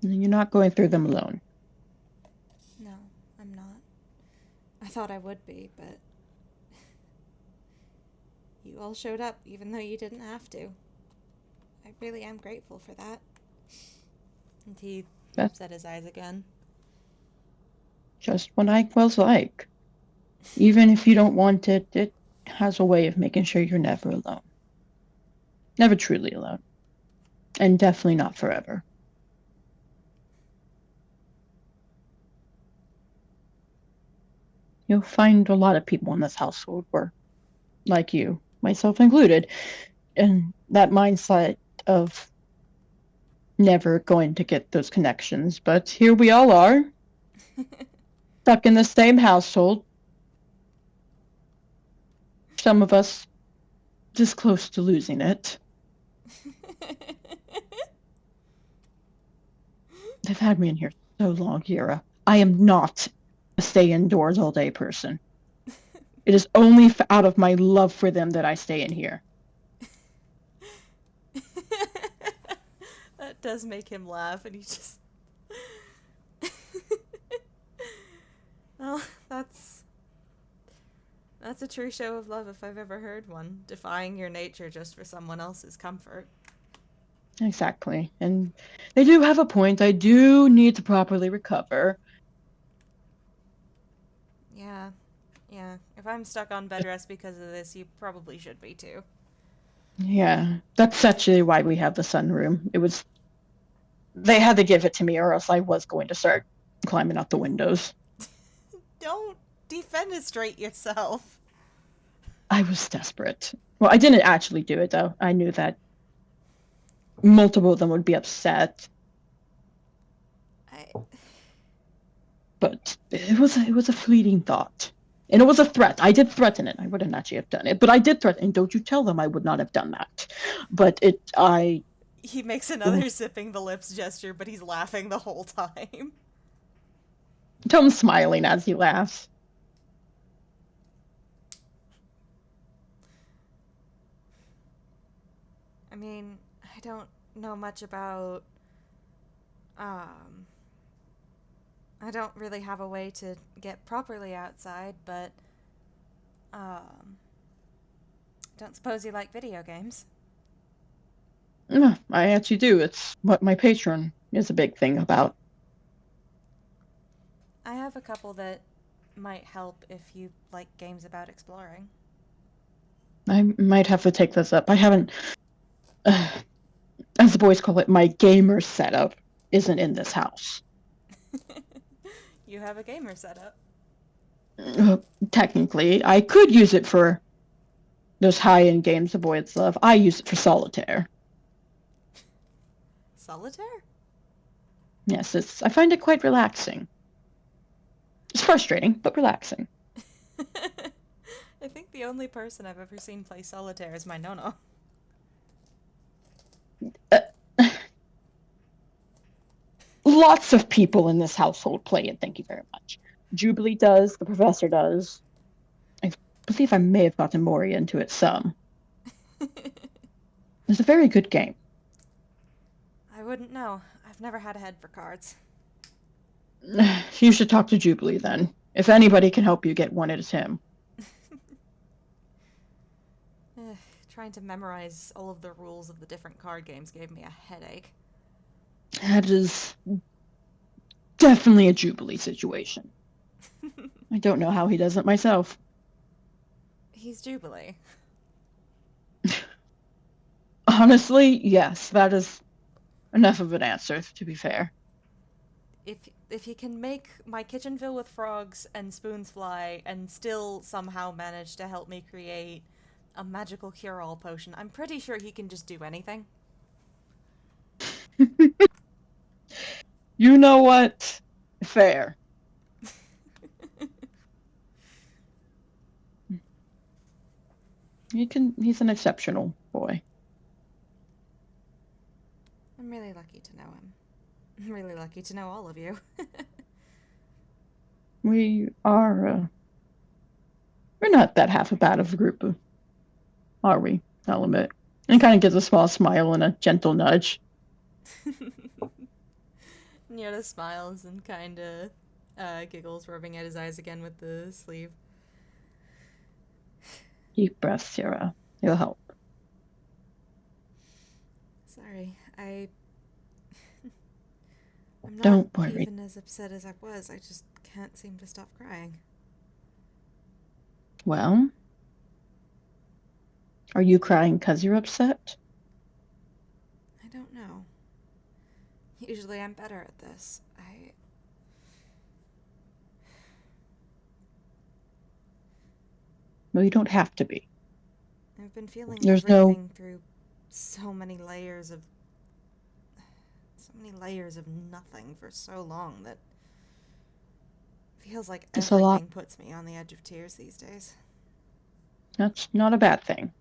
Speaker 1: You're not going through them alone.
Speaker 2: No, I'm not. I thought I would be, but... you all showed up, even though you didn't have to. I really am grateful for that. And he set his eyes again.
Speaker 1: Just what I was like. Even if you don't want it, it has a way of making sure you're never alone. Never truly alone. And definitely not forever. You'll find a lot of people in this household were like you, myself included, and that mindset of never going to get those connections. But here we all are, stuck in the same household. Some of us this close to losing it. They've had me in here so long, Yuura. I am not a stay indoors all day person. It is only out of my love for them that I stay in here.
Speaker 2: That does make him laugh, and he just... well, that's a true show of love if I've ever heard one. Defying your nature just for someone else's comfort.
Speaker 1: Exactly. And they do have a point. I do need to properly recover.
Speaker 2: Yeah. Yeah. If I'm stuck on bed rest because of this, you probably should be too.
Speaker 1: Yeah. That's actually why we have the sunroom. They had to give it to me, or else I was going to start climbing out the windows.
Speaker 2: Don't defenestrate yourself.
Speaker 1: I was desperate. Well, I didn't actually do it, though. I knew that multiple of them would be upset. But it was a fleeting thought. And it was a threat. I did threaten it. I wouldn't actually have done it, but I did threaten. And don't you tell them I would not have done that. But
Speaker 2: He makes another zipping the lips gesture, but he's laughing the whole time.
Speaker 1: Tome's smiling as he laughs.
Speaker 2: I mean, I don't know much about. I don't really have a way to get properly outside, but. Don't suppose you like video games?
Speaker 1: I actually do. It's what my patron is a big thing about.
Speaker 2: I have a couple that might help if you like games about exploring.
Speaker 1: I might have to take this up. I haven't, as the boys call it, my gamer setup isn't in this house.
Speaker 2: You have a gamer setup.
Speaker 1: Technically, I could use it for those high-end games the boys love. I use it for solitaire.
Speaker 2: Solitaire?
Speaker 1: Yes, I find it quite relaxing. It's frustrating, but relaxing.
Speaker 2: I think the only person I've ever seen play solitaire is my nono.
Speaker 1: Lots of people in this household play it, thank you very much. Jubilee does, the professor does. I believe I may have gotten Mori into it some. It's a very good game.
Speaker 2: I wouldn't know. I've never had a head for cards.
Speaker 1: You should talk to Jubilee then. If anybody can help you get one, it is him.
Speaker 2: Trying to memorize all of the rules of the different card games gave me a headache.
Speaker 1: That is definitely a Jubilee situation. I don't know how he does it myself.
Speaker 2: He's Jubilee.
Speaker 1: Honestly, yes, that is enough of an answer, to be fair.
Speaker 2: If he can make my kitchen fill with frogs and spoons fly and still somehow manage to help me create a magical cure-all potion, I'm pretty sure he can just do anything.
Speaker 1: You know what? Fair. He's an exceptional boy.
Speaker 2: I'm really lucky to know him. I'm really lucky to know all of you.
Speaker 1: We're not that half bad of a group, are we? I'll admit. And kind of gives a small smile and a gentle nudge.
Speaker 2: Yoda smiles and kind of giggles, rubbing at his eyes again with the sleeve.
Speaker 1: Deep breaths, Sarah. It'll help.
Speaker 2: Sorry, I'm not
Speaker 1: Don't worry.
Speaker 2: even as upset as I was. I just can't seem to stop crying.
Speaker 1: Well, are you crying because you're upset?
Speaker 2: I don't know. Usually I'm better at this.
Speaker 1: No, you don't have to be.
Speaker 2: I've been feeling
Speaker 1: There's
Speaker 2: everything through so many layers of nothing for so long that feels like
Speaker 1: It's a lot.
Speaker 2: everything puts me on the edge of tears these days.
Speaker 1: That's not a bad thing.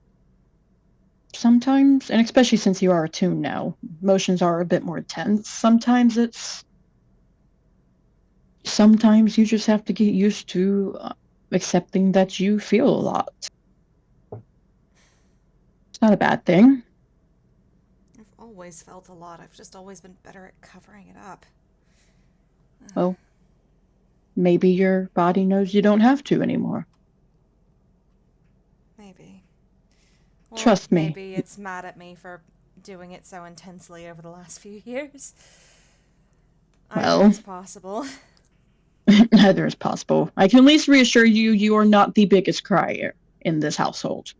Speaker 1: Sometimes, and especially since you are attuned now, emotions are a bit more intense. Sometimes you just have to get used to accepting that you feel a lot. It's not a bad thing.
Speaker 2: I've always felt a lot. I've just always been better at covering it up.
Speaker 1: Well, maybe your body knows you don't have to anymore.
Speaker 2: Maybe. Or
Speaker 1: Trust me.
Speaker 2: maybe it's mad at me for doing it so intensely over the last few years.
Speaker 1: Well,
Speaker 2: Either is possible.
Speaker 1: neither is possible. I can at least reassure you, you are not the biggest crier in this household.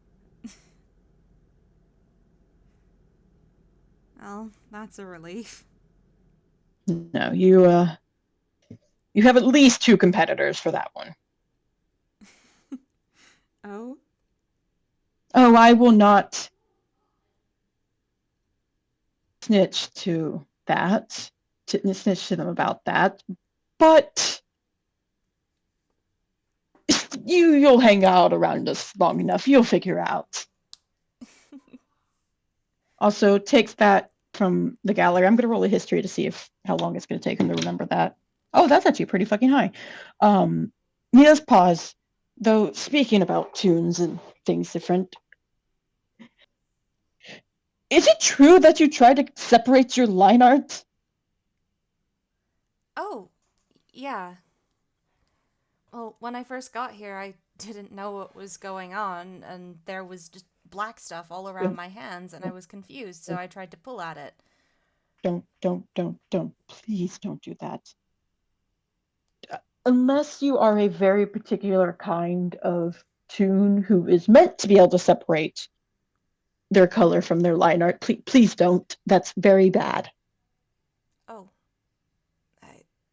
Speaker 2: Well, that's a relief.
Speaker 1: No, you have at least 2 competitors for that one.
Speaker 2: Oh?
Speaker 1: Oh, I will not snitch to that, snitch to them about that, but you'll hang out around us long enough. You'll figure out. Also, takes that from the gallery. I'm going to roll a history to see how long it's going to take him to remember that. Oh, that's actually pretty fucking high. He does pause, though. Speaking about tunes and things different, is it true that you tried to separate your line art?
Speaker 2: Oh, yeah. Well, when I first got here, I didn't know what was going on, and there was just black stuff all around my hands, and I was confused, so I tried to pull at it.
Speaker 1: Don't. Please don't do that. Unless you are a very particular kind of tune who is meant to be able to separate their color from their line art, please don't. That's very bad.
Speaker 2: Oh.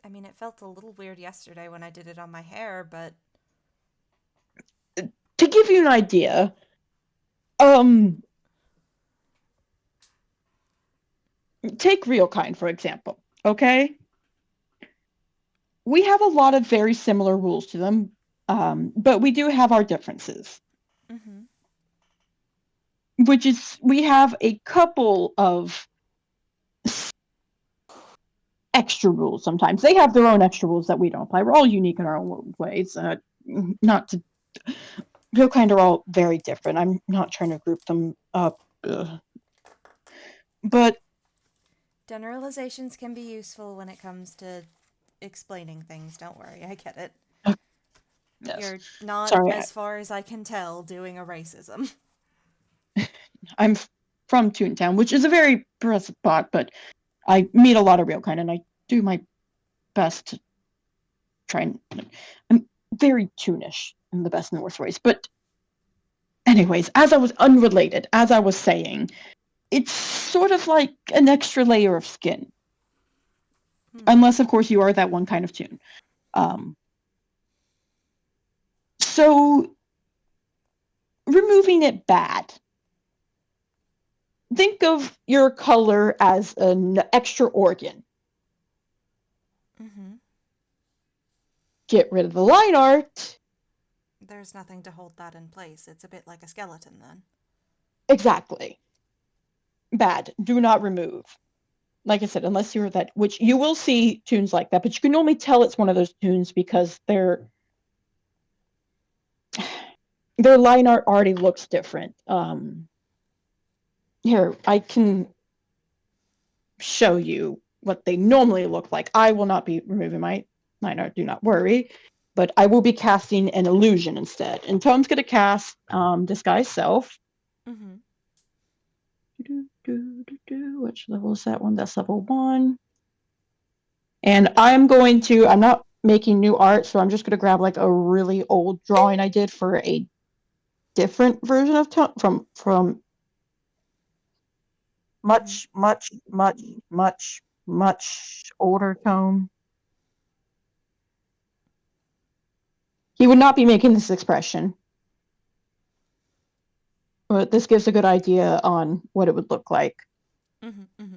Speaker 2: I mean, it felt a little weird yesterday when I did it on my hair, but...
Speaker 1: To give you an idea, take real kind, for example, okay? We have a lot of very similar rules to them, but we do have our differences.
Speaker 2: Mm-hmm.
Speaker 1: Which is, we have a couple of extra rules sometimes. They have their own extra rules that we don't apply. We're all unique in our own ways. Not to... Real kind are all very different. I'm not trying to group them up. But...
Speaker 2: Generalizations can be useful when it comes to explaining things. Don't worry, I get it.
Speaker 1: Yes.
Speaker 2: You're not,
Speaker 1: Sorry,
Speaker 2: as far as I can tell, doing a racism.
Speaker 1: I'm from Toontown, which is a very progressive spot, but I meet a lot of real kind, and I do my best to try and... I'm very toonish in the best and worst ways. But anyways, as I was saying, it's sort of like an extra layer of skin. Unless, of course, you are that one kind of tune. So, removing it bad. Think of your color as an extra organ.
Speaker 2: Mm-hmm.
Speaker 1: Get rid of the line art.
Speaker 2: There's nothing to hold that in place. It's a bit like a skeleton, then.
Speaker 1: Exactly. Bad. Do not remove. Like I said, unless you're that, which you will see tunes like that, but you can only tell it's one of those tunes because their line art already looks different. Here, I can show you what they normally look like. I will not be removing my line art, do not worry, but I will be casting an illusion instead. And Tome's going to cast Disguise Self.
Speaker 2: Mm-hmm.
Speaker 1: Which level is that one? That's level 1. And I'm not making new art, so I'm just going to grab like a really old drawing I did for a different version of Tome from much older Tome. He would not be making this expression, but this gives a good idea on what it would look like.
Speaker 2: Mm-hmm. Mm-hmm.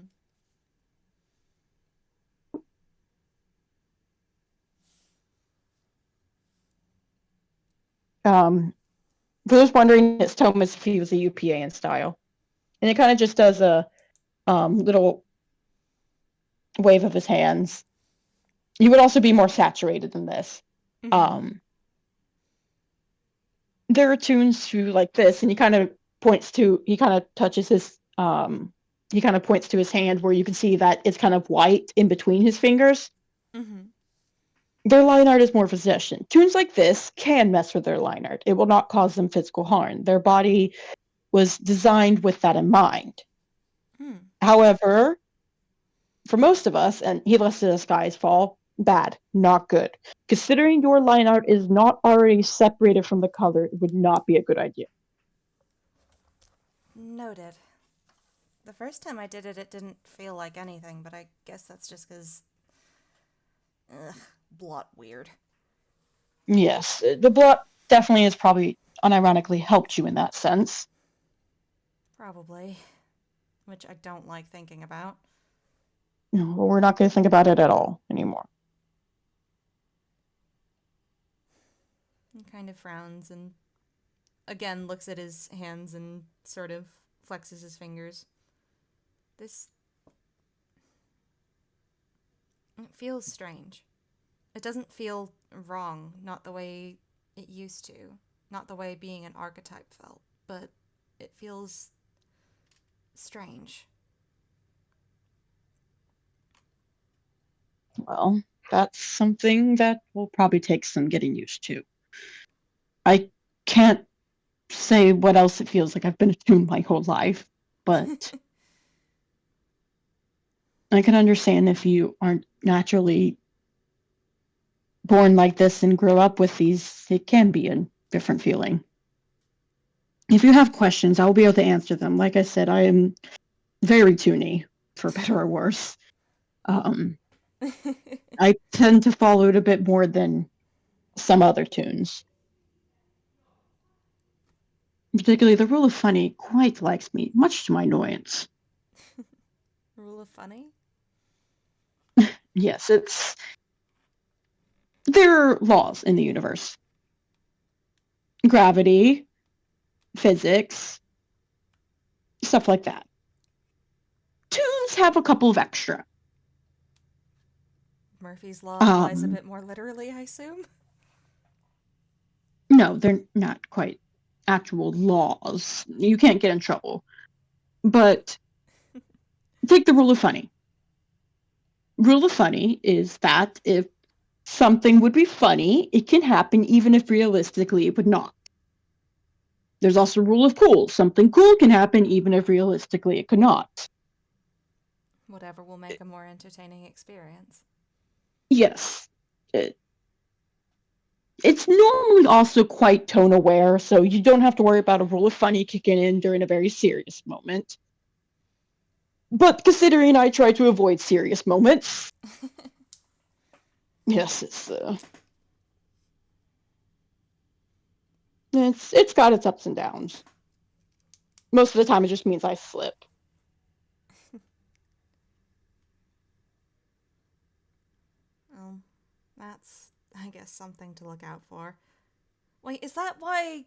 Speaker 1: For those wondering, it's Tome as if he was a UPA in style. And it kind of just does a little wave of his hands. He would also be more saturated than this.
Speaker 2: Mm-hmm.
Speaker 1: There are tunes who like this, and he kind of points to his hand where you can see that it's kind of white in between his fingers.
Speaker 2: Mm-hmm.
Speaker 1: Their line art is more possession. Tunes like this can mess with their line art. It will not cause them physical harm. Their body was designed with that in mind. However, for most of us, and he lets the skies fall, bad, not good. Considering your line art is not already separated from the color, it would not be a good idea.
Speaker 2: Noted. The first time I did it, it didn't feel like anything, but I guess that's just because... blot weird.
Speaker 1: Yes, the blot definitely has probably unironically helped you in that sense.
Speaker 2: Probably. Which I don't like thinking about.
Speaker 1: No, well, we're not going to think about it at all anymore.
Speaker 2: kind of frowns and again looks at his hands and sort of flexes his fingers. This... It feels strange. It doesn't feel wrong, not the way it used to. Not the way being an archetype felt, but it feels strange.
Speaker 1: Well, that's something that will probably take some getting used to. I can't say what else it feels like. I've been attuned my whole life, but I can understand if you aren't naturally born like this and grow up with these, it can be a different feeling. If you have questions, I'll be able to answer them. Like I said, I am very toony, for better or worse. I tend to follow it a bit more than some other tunes. Particularly, the rule of funny quite likes me, much to my annoyance.
Speaker 2: Rule of funny?
Speaker 1: Yes, there are laws in the universe. Gravity, physics, stuff like that. Tunes have a couple of extra.
Speaker 2: Murphy's Law applies a bit more literally, I assume?
Speaker 1: No, they're not quite actual laws. You can't get in trouble. But take the rule of funny. Rule of funny is that if something would be funny, it can happen even if realistically it would not. There's also rule of cool. Something cool can happen even if realistically it could not.
Speaker 2: Whatever will make a more entertaining experience.
Speaker 1: Yes. It's normally also quite tone aware, so you don't have to worry about a rule of funny kicking in during a very serious moment. But considering I try to avoid serious moments, yes, it's got its ups and downs. Most of the time, it just means I slip.
Speaker 2: Well, that's, I guess, something to look out for. Wait, is that why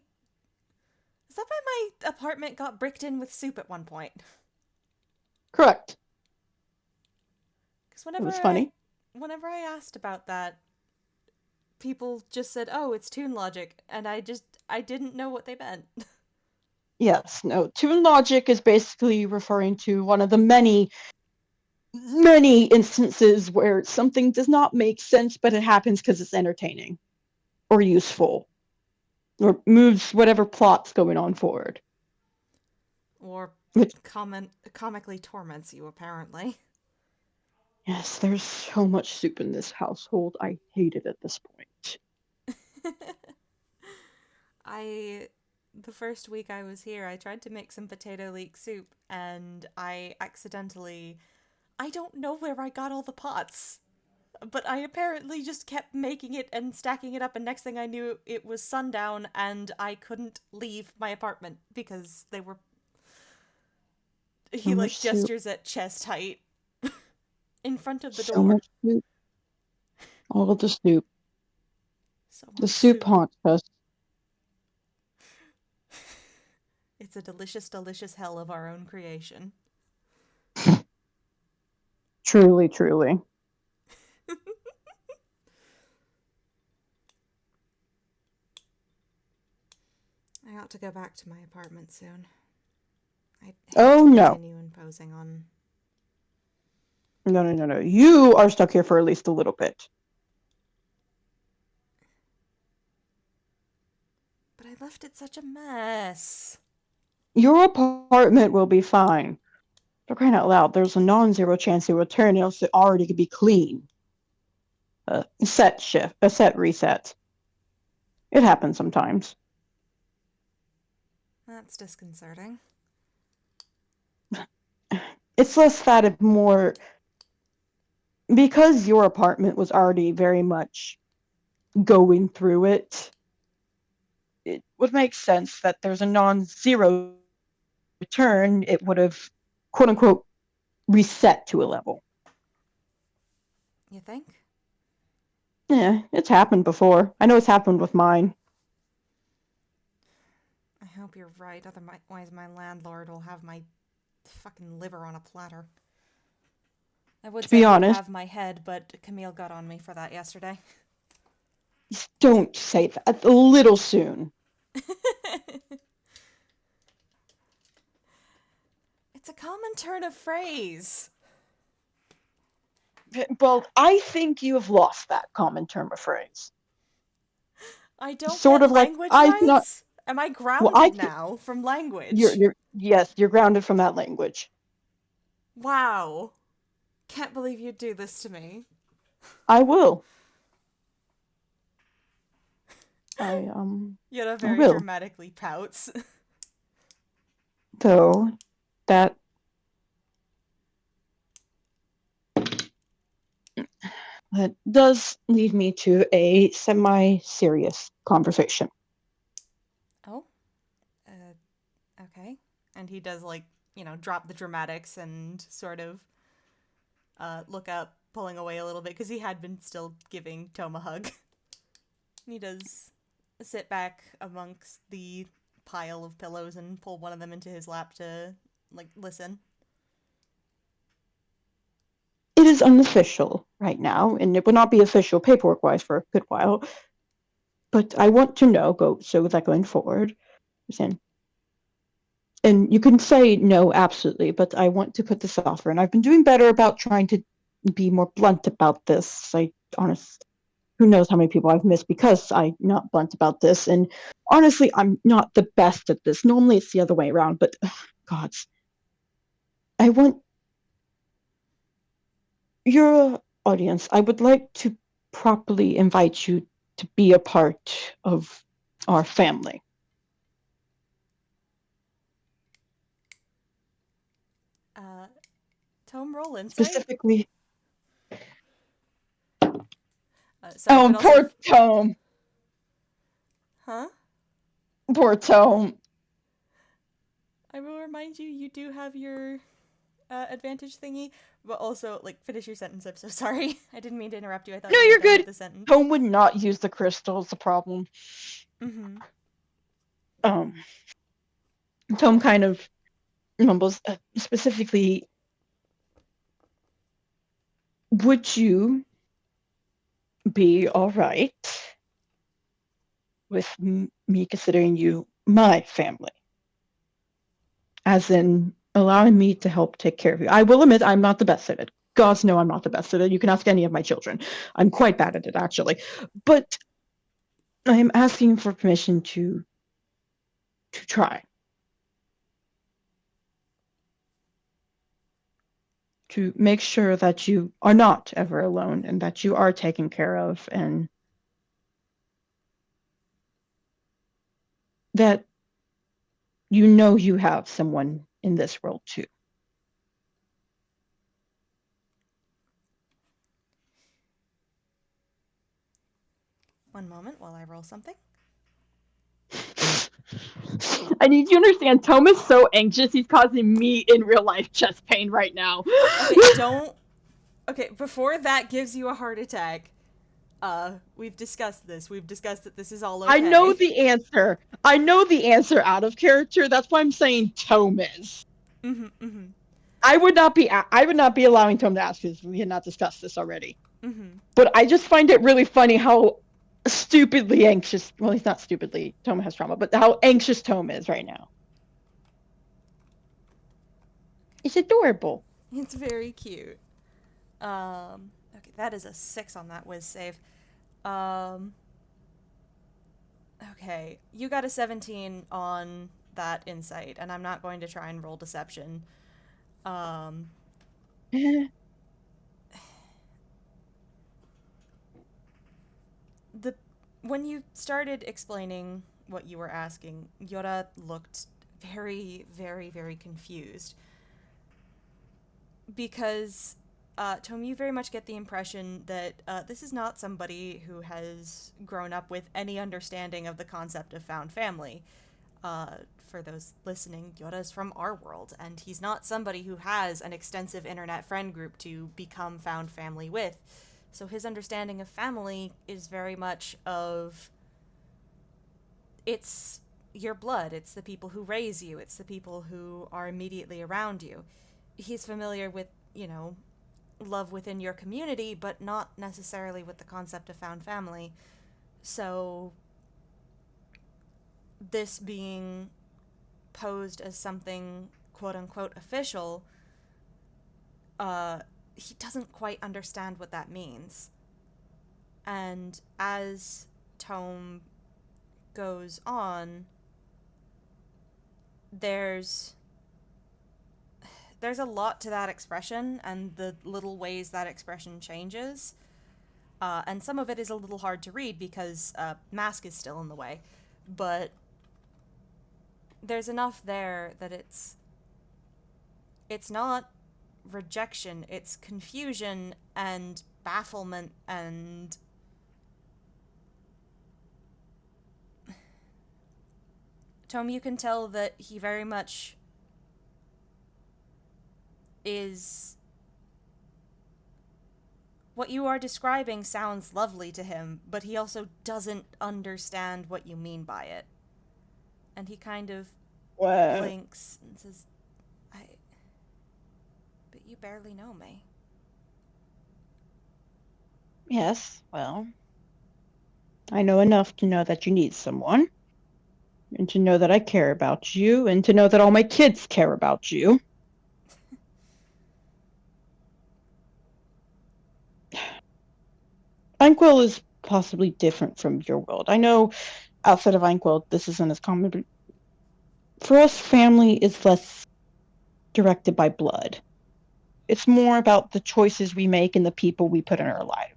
Speaker 2: my apartment got bricked in with soup at one point?
Speaker 1: Correct.
Speaker 2: Because
Speaker 1: It was funny.
Speaker 2: whenever I asked about that, people just said, "Oh, it's Toon Logic," and I didn't know what they meant.
Speaker 1: Yes, no. Toon logic is basically referring to one of the many, many instances where something does not make sense, but it happens because it's entertaining or useful or moves whatever plot's going on forward.
Speaker 2: Or
Speaker 1: Which,
Speaker 2: comically torments you, apparently.
Speaker 1: yes, there's so much soup in this household. I hate it at this point.
Speaker 2: The first week I was here, I tried to make some potato leek soup, and I don't know where I got all the pots, but I apparently just kept making it and stacking it up, and next thing I knew, it was sundown, and I couldn't leave my apartment because they were... He, like, gestures at chest height in front of the door.
Speaker 1: So much soup. All of the soup.
Speaker 2: So much
Speaker 1: the soup haunts us.
Speaker 2: It's a delicious, delicious hell of our own creation.
Speaker 1: Truly, truly.
Speaker 2: I ought to go back to my apartment soon. I hate
Speaker 1: Oh,
Speaker 2: to
Speaker 1: no.
Speaker 2: continue imposing on...
Speaker 1: No. You are stuck here for at least a little bit.
Speaker 2: But I left it such a mess.
Speaker 1: Your apartment will be fine. For crying out loud, there's a non-zero chance it will return else it already could be clean. A set reset. It happens sometimes.
Speaker 2: That's disconcerting.
Speaker 1: It's less that, it's more because your apartment was already very much going through it. It would make sense that there's a non-zero return. It would have, quote unquote, reset to a level.
Speaker 2: You think?
Speaker 1: Yeah, it's happened before. I know it's happened with mine.
Speaker 2: hope you're right, otherwise my landlord will have my fucking liver on a platter. I would
Speaker 1: To
Speaker 2: say
Speaker 1: be
Speaker 2: he'd
Speaker 1: honest,
Speaker 2: have my head, but Camille got on me for that yesterday.
Speaker 1: don't say that. A little soon.
Speaker 2: It's a common turn of phrase.
Speaker 1: Well, I think you have lost that common term of phrase.
Speaker 2: I don't
Speaker 1: Sort
Speaker 2: get
Speaker 1: of like
Speaker 2: language
Speaker 1: I cannot.
Speaker 2: rights? Am I
Speaker 1: Well, I
Speaker 2: grounded
Speaker 1: can.
Speaker 2: now from language?
Speaker 1: Yes, you're grounded from that language.
Speaker 2: Wow. Can't believe you'd do this to me.
Speaker 1: I will.
Speaker 2: Yura
Speaker 1: I
Speaker 2: very
Speaker 1: will.
Speaker 2: dramatically pouts.
Speaker 1: Though that that does lead me to a semi-serious conversation.
Speaker 2: Oh? Okay. And he does, like, drop the dramatics and sort of look up, pulling away a little bit, because he had been still giving Tome a hug. He does sit back amongst the pile of pillows and pull one of them into his lap to, like, listen.
Speaker 1: It is unofficial right now, and it will not be official paperwork-wise for a good while. But I want to know, so that going forward, and you can say no, absolutely, but I want to put this offer, and I've been doing better about trying to be more blunt about this. Who knows how many people I've missed because I'm not blunt about this, and honestly, I'm not the best at this. Normally, it's the other way around, but gods, I want your audience. I would like to properly invite you to be a part of our family.
Speaker 2: Tome, roll insight.
Speaker 1: Specifically,
Speaker 2: Sorry, but also...
Speaker 1: poor Tome.
Speaker 2: Huh?
Speaker 1: Poor Tome.
Speaker 2: I will remind you, you do have your advantage thingy, but also, like, finish your sentence. I'm so sorry. I didn't mean to interrupt you. I thought
Speaker 1: No,
Speaker 2: you were
Speaker 1: you're
Speaker 2: done
Speaker 1: good.
Speaker 2: with the sentence.
Speaker 1: Tome would not use the crystals, the problem.
Speaker 2: Mm-hmm.
Speaker 1: Tome kind of mumbles, specifically, would you be all right with me considering you my family? As in, allowing me to help take care of you. I will admit I'm not the best at it. Gods know I'm not the best at it. You can ask any of my children. I'm quite bad at it, actually. But I am asking for permission to try. To make sure that you are not ever alone and that you are taken care of and that you know you have someone in this world too.
Speaker 2: One moment while I roll something.
Speaker 1: I need you to understand, Tome is so anxious, he's causing me in real life chest pain right now.
Speaker 2: Okay, don't... Okay, before that gives you a heart attack, we've discussed this. We've discussed that this is all okay.
Speaker 1: I know the answer. I know the answer out of character. That's why I'm saying Tome is.
Speaker 2: Mm-hmm, mm-hmm.
Speaker 1: I would not be allowing Tome to ask because we had not discussed this already.
Speaker 2: Mm-hmm.
Speaker 1: But I just find it really funny how stupidly anxious, well, he's not stupidly, Tome has trauma, but how anxious Tome is right now. It's adorable.
Speaker 2: It's very cute. Okay, that is a 6 on that whiz save. Okay, you got a 17 on that insight, and I'm not going to try and roll deception. When you started explaining what you were asking, Yura looked very, very, very confused. Because, Tome, you very much get the impression that this is not somebody who has grown up with any understanding of the concept of found family. For those listening, Yoda's from our world, and he's not somebody who has an extensive internet friend group to become found family with. So his understanding of family is very much of... It's your blood. It's the people who raise you. It's the people who are immediately around you. He's familiar with, love within your community, but not necessarily with the concept of found family. So, this being posed as something quote unquote official, he doesn't quite understand what that means. And as Tome goes on, there's a lot to that expression and the little ways that expression changes. And some of it is a little hard to read because mask is still in the way. But there's enough there that it's not rejection, it's confusion and bafflement and Tome, you can tell that he very much is... What you are describing sounds lovely to him, but he also doesn't understand what you mean by it. And he kind of blinks and says, but you barely know me.
Speaker 1: Yes, well, I know enough to know that you need someone, and to know that I care about you, and to know that all my kids care about you. Inkwell is possibly different from your world. I know outside of Inkwell, this isn't as common, but for us, family is less directed by blood. It's more about the choices we make and the people we put in our life.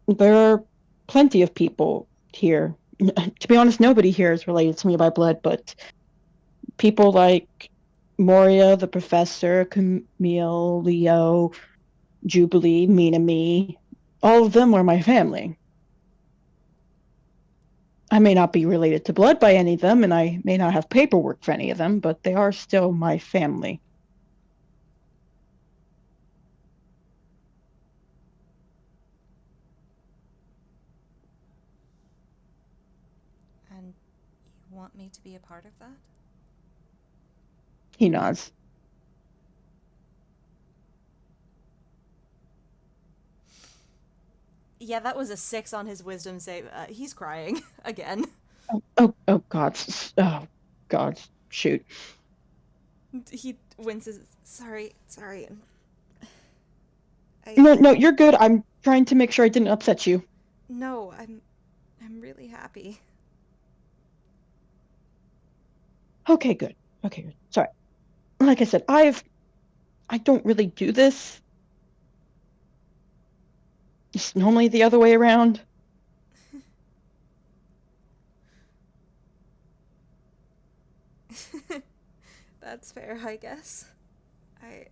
Speaker 1: There are plenty of people here. To be honest, nobody here is related to me by blood, but people like Moria, the professor, Camille, Leo, Jubilee, Mina, me, all of them were my family. I may not be related to blood by any of them, and I may not have paperwork for any of them, but they are still my family.
Speaker 2: And you want me to be a part of that?
Speaker 1: He nods.
Speaker 2: Yeah, that was a 6 on his wisdom save. He's crying again.
Speaker 1: Oh, God. Oh, God. Shoot.
Speaker 2: He winces. Sorry.
Speaker 1: No, you're good. I'm trying to make sure I didn't upset you.
Speaker 2: No, I'm really happy.
Speaker 1: Okay, good. Sorry. Like I said, I don't really do this. It's normally the other way around.
Speaker 2: That's fair, I guess. I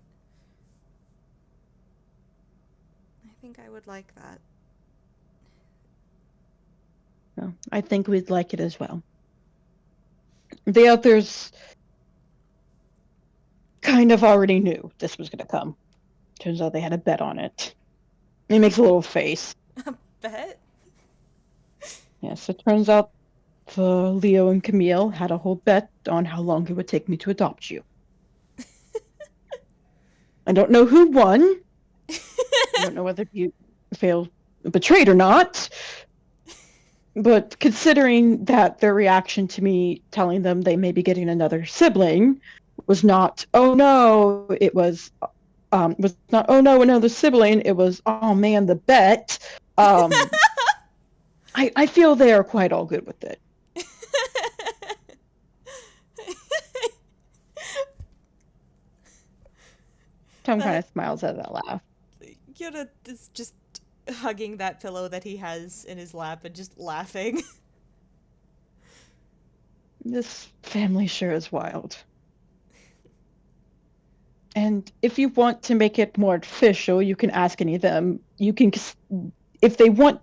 Speaker 2: think I would like that.
Speaker 1: No, I think we'd like it as well. The others kind of already knew this was going to come. Turns out they had a bet on it. He makes a little face.
Speaker 2: A bet?
Speaker 1: Yes, it turns out Leo and Camille had a whole bet on how long it would take me to adopt you. I don't know who won. I don't know whether you feel betrayed or not. But considering that their reaction to me telling them they may be getting another sibling was not, oh no, it was not, oh no, another sibling. It was, oh man, the bet. I feel they are quite all good with it. Tom kind of smiles at that laugh.
Speaker 2: Yuura is just hugging that pillow that he has in his lap and just laughing.
Speaker 1: This family sure is wild. And if you want to make it more official, you can ask any of them. You can, if they want,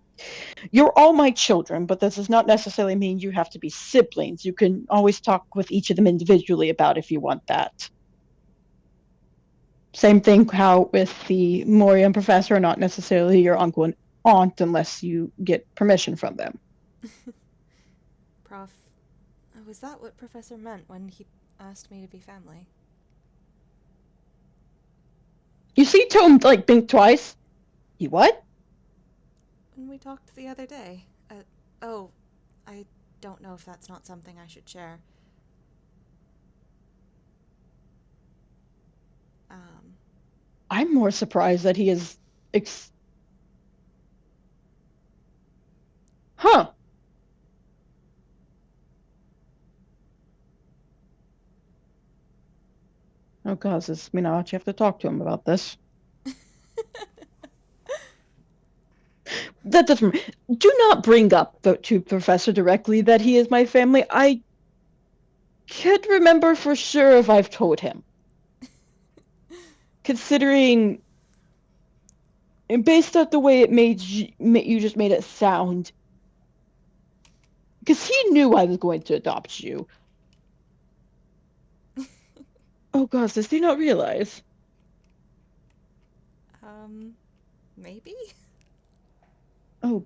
Speaker 1: you're all my children, but this does not necessarily mean you have to be siblings. You can always talk with each of them individually about if you want that. Same thing how with the Moria and Professor are not necessarily your uncle and aunt unless you get permission from them.
Speaker 2: Prof. Was that what Professor meant when he asked me to be family?
Speaker 1: You see Tome, like, blink twice? He what?
Speaker 2: When we talked the other day. Oh, I don't know if that's not something I should share. Um,
Speaker 1: I'm more surprised that he is... Huh. Oh, God, this mean I'll actually have to talk to him about this. That doesn't... Do not bring up to Professor directly that he is my family. I can't remember for sure if I've told him. Considering... And based on the way it made you just made it sound... Because he knew I was going to adopt you. Oh, God, does he not realize?
Speaker 2: Maybe?
Speaker 1: Oh,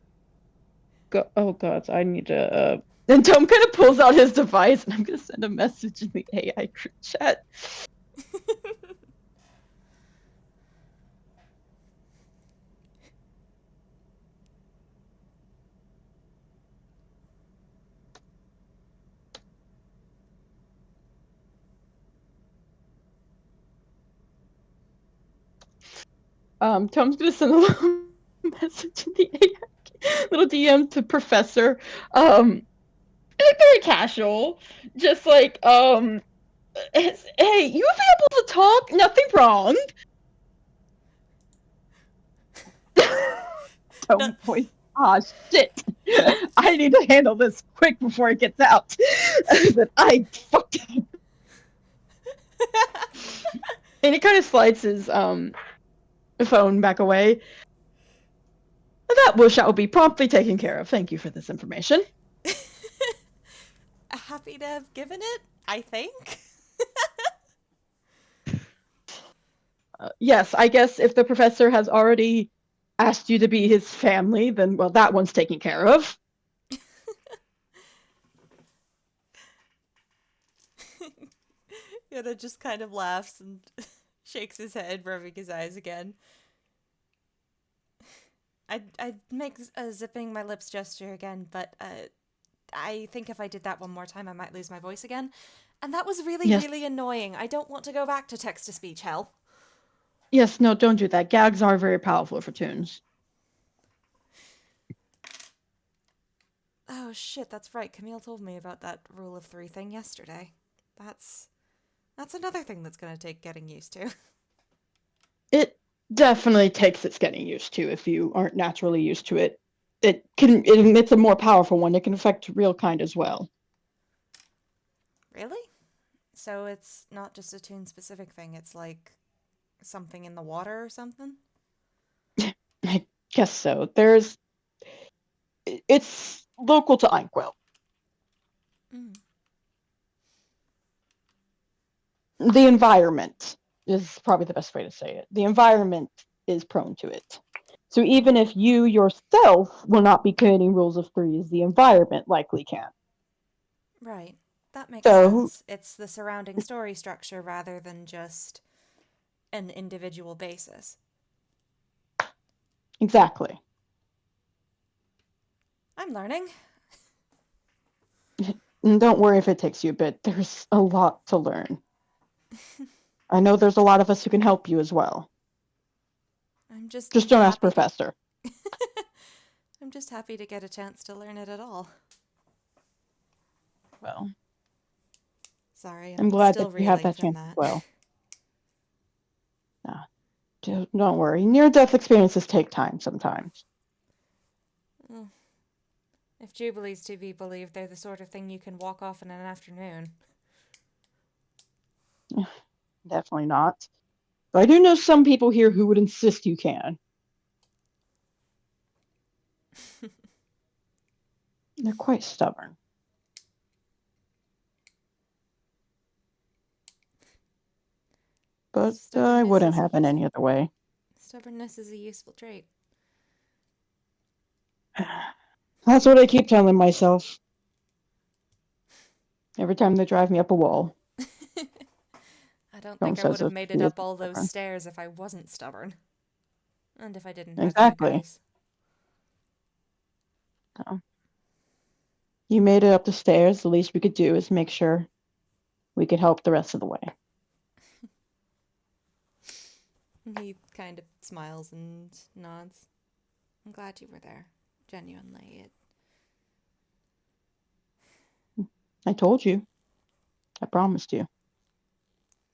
Speaker 1: God, I need to... And Tom kind of pulls out his device, and I'm going to send a message in the AI group chat. Tom's going to send a little message in the AI, little DM to Professor. Very casual, just like, hey, you available to talk? Nothing wrong.
Speaker 2: No.
Speaker 1: Tone voice. Ah, shit. I need to handle this quick before it gets out. That I fucked up. And he kind of slides his phone back away. That shall be promptly taken care of. Thank you for this information.
Speaker 2: Happy to have given it, I think.
Speaker 1: Yes, I guess if the professor has already asked you to be his family, then, well, that one's taken care of.
Speaker 2: Yoda just kind of laughs and shakes his head, rubbing his eyes again. I'd make a zipping my lips gesture again, but I think if I did that one more time, I might lose my voice again. And that was really,
Speaker 1: Yes.
Speaker 2: really annoying. I don't want to go back to text-to-speech hell.
Speaker 1: Yes, no, don't do that. Gags are very powerful for tunes.
Speaker 2: Oh shit, that's right. Camille told me about that rule of 3 thing yesterday. That's another thing that's going to take getting used to.
Speaker 1: It definitely takes its getting used to if you aren't naturally used to it. It's a more powerful one. It can affect real kind as well.
Speaker 2: Really? So it's not just a tune specific thing, it's like something in the water or something?
Speaker 1: I guess so. It's local to Inkwell.
Speaker 2: Mm.
Speaker 1: The environment is probably the best way to say it. The environment is prone to it. So even if you yourself will not be creating rules of threes, the environment likely can.
Speaker 2: Right. That makes
Speaker 1: So
Speaker 2: sense. It's the surrounding story structure rather than just an individual basis.
Speaker 1: exactly.
Speaker 2: I'm learning.
Speaker 1: And don't worry if it takes you a bit. There's a lot to learn. I know there's a lot of us who can help you as well.
Speaker 2: I'm just
Speaker 1: don't ask
Speaker 2: happy
Speaker 1: Professor.
Speaker 2: I'm just happy to get a chance to learn it at all.
Speaker 1: Well,
Speaker 2: Sorry,
Speaker 1: I'm
Speaker 2: I'm
Speaker 1: glad
Speaker 2: still
Speaker 1: that you have
Speaker 2: reeling
Speaker 1: that
Speaker 2: from
Speaker 1: chance
Speaker 2: that.
Speaker 1: as well. Don't worry. Near-death experiences take time sometimes.
Speaker 2: Oh. If Jubilee's to be believed, they're the sort of thing you can walk off in an afternoon.
Speaker 1: Definitely not. But I do know some people here who would insist you can. They're quite stubborn. But I wouldn't have it any other way.
Speaker 2: Stubbornness is a useful trait.
Speaker 1: That's what I keep telling myself. Every time they drive me up a wall.
Speaker 2: I don't
Speaker 1: Tome
Speaker 2: think I would
Speaker 1: says
Speaker 2: have
Speaker 1: it.
Speaker 2: made
Speaker 1: He
Speaker 2: it up
Speaker 1: isn't
Speaker 2: all those
Speaker 1: stubborn.
Speaker 2: stairs if I wasn't stubborn. And if I didn't have you
Speaker 1: Exactly.
Speaker 2: guys.
Speaker 1: So, you made it up the stairs. The least we could do is make sure we could help the rest of the way.
Speaker 2: He kind of smiles and nods. I'm glad you were there. Genuinely.
Speaker 1: I told you. I promised you.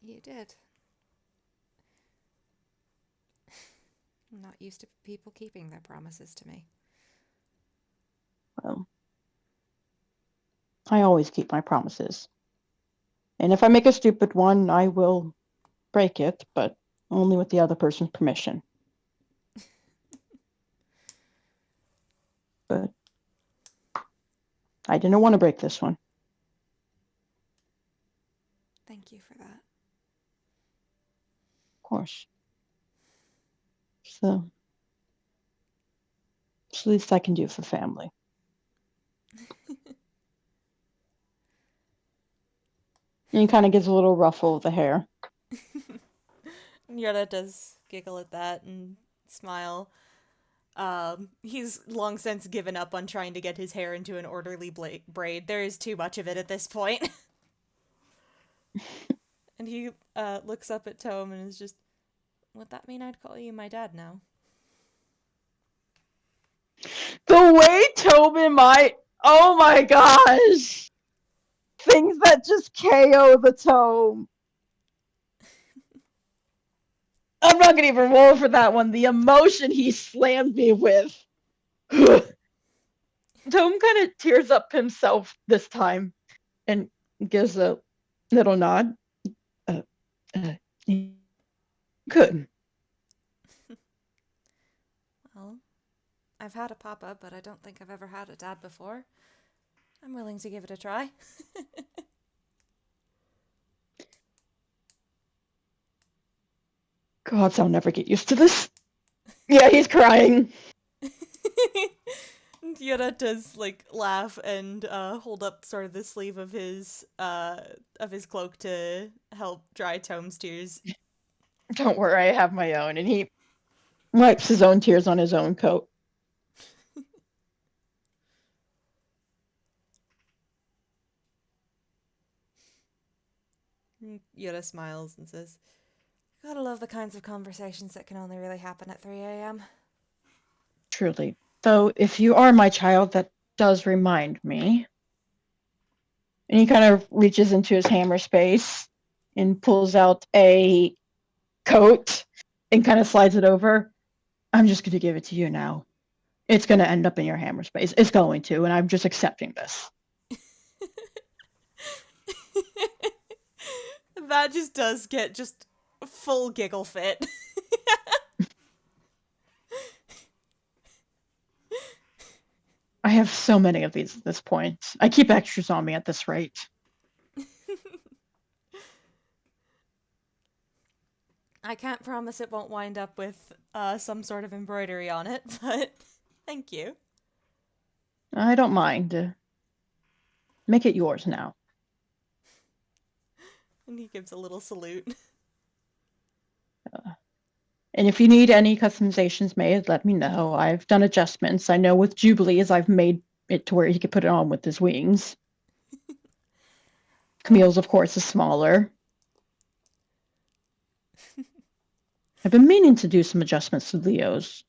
Speaker 2: You did. I'm not used to people keeping their promises to me.
Speaker 1: Well, I always keep my promises. And if I make a stupid one, I will break it, but only with the other person's permission. But I didn't want to break this one.
Speaker 2: Thank you for that.
Speaker 1: Of course. So it's the least I can do for family. And he kind of gives a little ruffle of the hair.
Speaker 2: Yoda does giggle at that and smile. He's long since given up on trying to get his hair into an orderly braid. There is too much of it at this point. And he looks up at Tome and is just, would that mean I'd call you my dad now?
Speaker 1: The way Tobin might, oh my gosh, things that just KO the Tome. I'm not gonna even roll for that one. The emotion he slammed me with. Tome kind of tears up himself this time and gives a little nod. Good.
Speaker 2: Well, I've had a papa, but I don't think I've ever had a dad before. I'm willing to give it a try.
Speaker 1: Gods, I'll never get used to this. Yeah, he's crying.
Speaker 2: Yoda does laugh and hold up sort of the sleeve of his cloak to help dry Tome's tears.
Speaker 1: Don't worry, I have my own. And he wipes his own tears on his own coat.
Speaker 2: Yoda smiles and says, "Gotta love the kinds of conversations that can only really happen at 3 a.m.
Speaker 1: Truly. Though, if you are my child, that does remind me." And he kind of reaches into his hammer space and pulls out a coat and kind of slides it over. I'm just going to give it to you now. It's going to end up in your hammer space. It's going to, and I'm just accepting this.
Speaker 2: That just does get just a full giggle fit.
Speaker 1: I have so many of these at this point. I keep extras on me at this rate.
Speaker 2: I can't promise it won't wind up with some sort of embroidery on it, but thank you.
Speaker 1: I don't mind. Make it yours now.
Speaker 2: And he gives a little salute.
Speaker 1: And if you need any customizations made, let me know. I've done adjustments. I know with Jubilee's, I've made it to where he could put it on with his wings. Camille's, of course, is smaller. I've been meaning to do some adjustments to Leo's.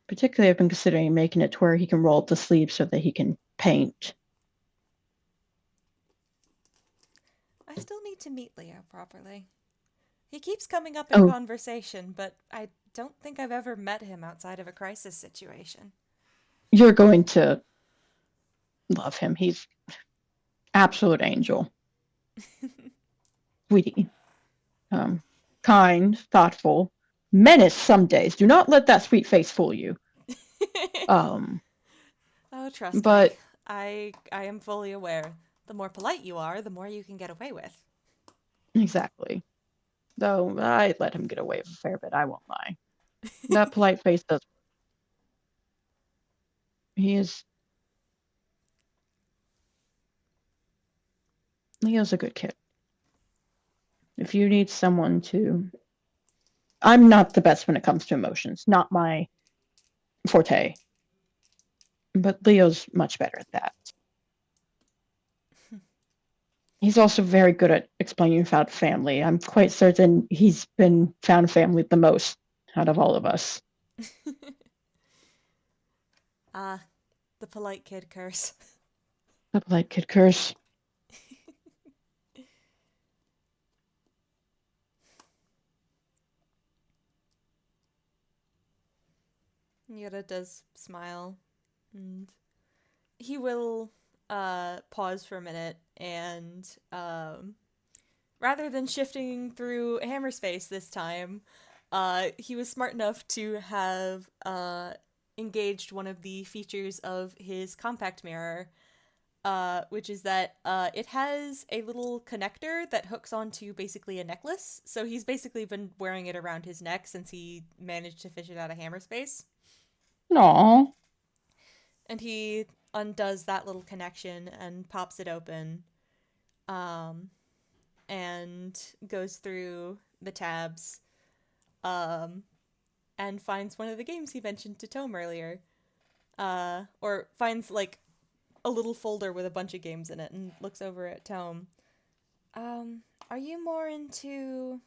Speaker 1: Particularly, I've been considering making it to where he can roll up the sleeves so that he can paint.
Speaker 2: I still need to meet Leo properly. He keeps coming up in conversation, but I don't think I've ever met him outside of a crisis situation.
Speaker 1: You're going to love him. He's absolute angel. Sweetie. Kind, thoughtful, menace some days. Do not let that sweet face fool you.
Speaker 2: Oh, trust
Speaker 1: but
Speaker 2: me. I am fully aware. The more polite you are, the more you can get away with.
Speaker 1: Exactly. Though I let him get away with a fair bit, I won't lie. That polite face does. He is. Leo's a good kid. If you need someone to. I'm not the best when it comes to emotions, not my forte. But Leo's much better at that. He's also very good at explaining about family. I'm quite certain he's been found family the most out of all of us.
Speaker 2: Ah, the polite kid curse.
Speaker 1: The polite kid curse.
Speaker 2: Yuura does smile, and he will pause for a minute and rather than shifting through hammer space this time, he was smart enough to have engaged one of the features of his compact mirror, which is that it has a little connector that hooks onto basically a necklace. So he's basically been wearing it around his neck since he managed to fish it out of hammer space.
Speaker 1: Aww.
Speaker 2: And he undoes that little connection and pops it open, and goes through the tabs, and finds one of the games he mentioned to Tome earlier. Or finds like a little folder with a bunch of games in it and looks over at Tome. Are you more into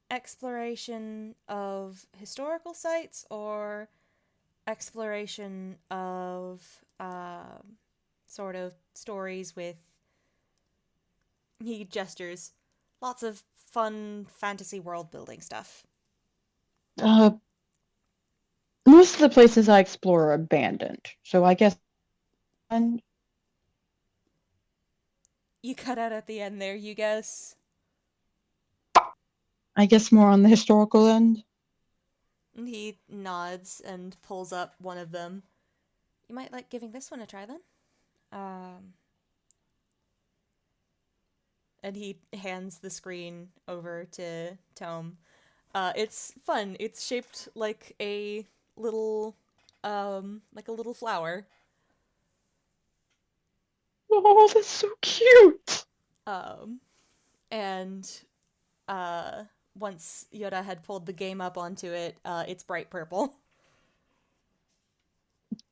Speaker 2: exploration of historical sites or exploration of sort of stories with, he gestures, lots of fun fantasy world building stuff?
Speaker 1: Most of the places I explore are abandoned, so I guess.
Speaker 2: You cut out at the end there, you guess.
Speaker 1: I guess more on the historical end.
Speaker 2: And he nods and pulls up one of them. You might like giving this one a try then. And he hands the screen over to Tome. It's fun. It's shaped like a little flower.
Speaker 1: Oh, that's so cute.
Speaker 2: And once Yuura had pulled the game up onto it, it's bright purple.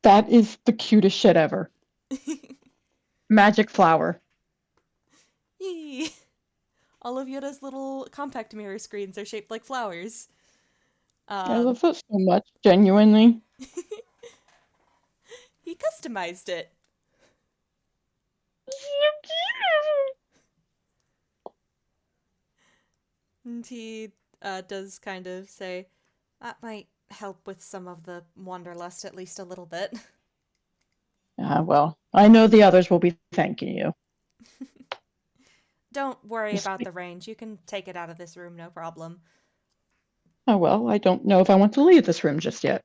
Speaker 1: That is the cutest shit ever. Magic flower.
Speaker 2: Yee! All of Yoda's little compact mirror screens are shaped like flowers.
Speaker 1: I love that so much, genuinely.
Speaker 2: He customized it.
Speaker 1: So cute.
Speaker 2: And he does kind of say, that might help with some of the wanderlust at least a little bit.
Speaker 1: Well, I know the others will be thanking you.
Speaker 2: Don't worry about the range. You can take it out of this room, no problem.
Speaker 1: Oh, well, I don't know if I want to leave this room just yet.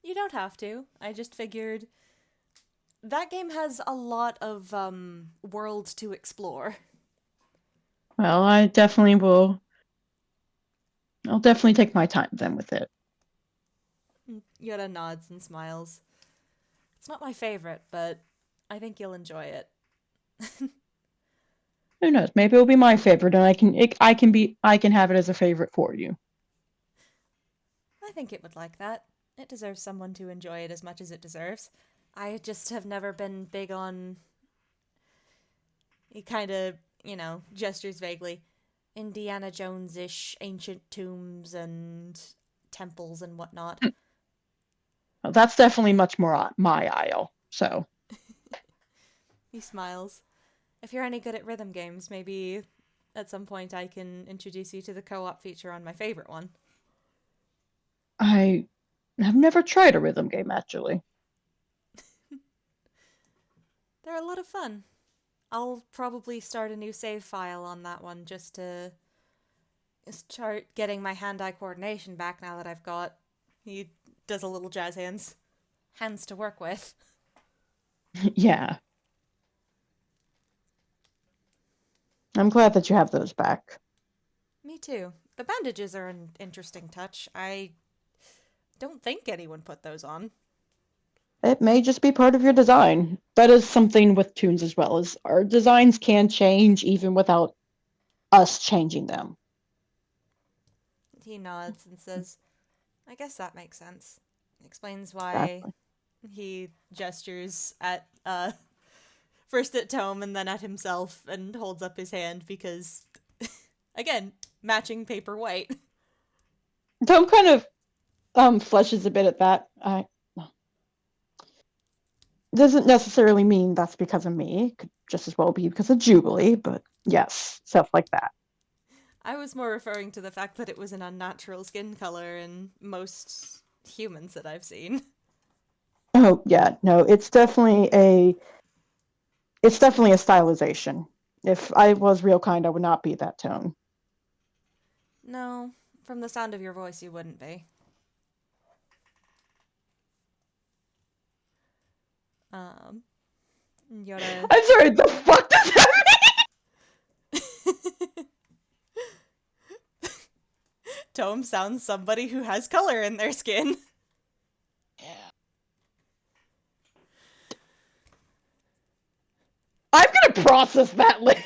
Speaker 2: You don't have to. I just figured that game has a lot of world to explore.
Speaker 1: Well, I definitely will. I'll definitely take my time then with it.
Speaker 2: Yoda nods and smiles. It's not my favorite, but I think you'll enjoy it.
Speaker 1: Who knows? Maybe it'll be my favorite, and I can have it as a favorite for you.
Speaker 2: I think it would like that. It deserves someone to enjoy it as much as it deserves. I just have never been big on. He kind of, gestures vaguely. Indiana Jones-ish ancient tombs and temples and whatnot.
Speaker 1: Well, that's definitely much more my aisle. So.
Speaker 2: He smiles. If you're any good at rhythm games, maybe at some point I can introduce you to the co-op feature on my favorite one.
Speaker 1: I have never tried a rhythm game, actually.
Speaker 2: They're a lot of fun. I'll probably start a new save file on that one just to start getting my hand-eye coordination back now that I've got... He does a little jazz hands. Hands to work with.
Speaker 1: Yeah. I'm glad that you have those back.
Speaker 2: Me too. The bandages are an interesting touch. I don't think anyone put those on.
Speaker 1: it may just be part of your design. That is something with toons as well, as our designs can change even without us changing them.
Speaker 2: He nods and says, I guess that makes sense. Explains why
Speaker 1: Exactly.
Speaker 2: he gestures at, first at Tome and then at himself and holds up his hand because, again, matching paper white.
Speaker 1: Tome kind of fleshes a bit at that. Doesn't necessarily mean that's because of me. It could just as well be because of Jubilee, but yes, stuff like that.
Speaker 2: I was more referring to the fact that it was an unnatural skin color in most humans that I've seen.
Speaker 1: Oh yeah, no, it's definitely a stylization. If I was real kind, I would not be that tone.
Speaker 2: No, from the sound of your voice, you wouldn't be. Yoda.
Speaker 1: I'm sorry, the fuck does that
Speaker 2: Tome sounds somebody who has color in their skin.
Speaker 1: mean? Yeah. I'm gonna process that later.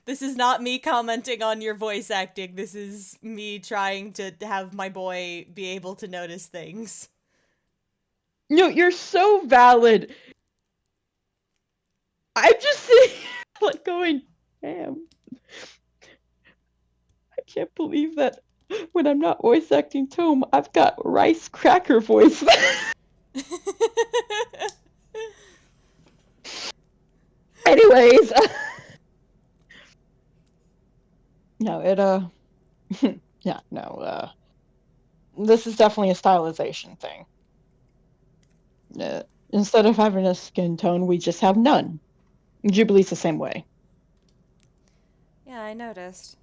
Speaker 2: This is not me commenting on your voice acting. This is me trying to have my boy be able to notice things.
Speaker 1: No, you're so valid. I'm just sitting like going, damn. I can't believe that when I'm not voice acting Tome, I've got rice cracker voice. Anyways, no, yeah, no, this is definitely a stylization thing. Instead of having a skin tone, we just have none. Jubilee's the same way.
Speaker 2: Yeah, I noticed.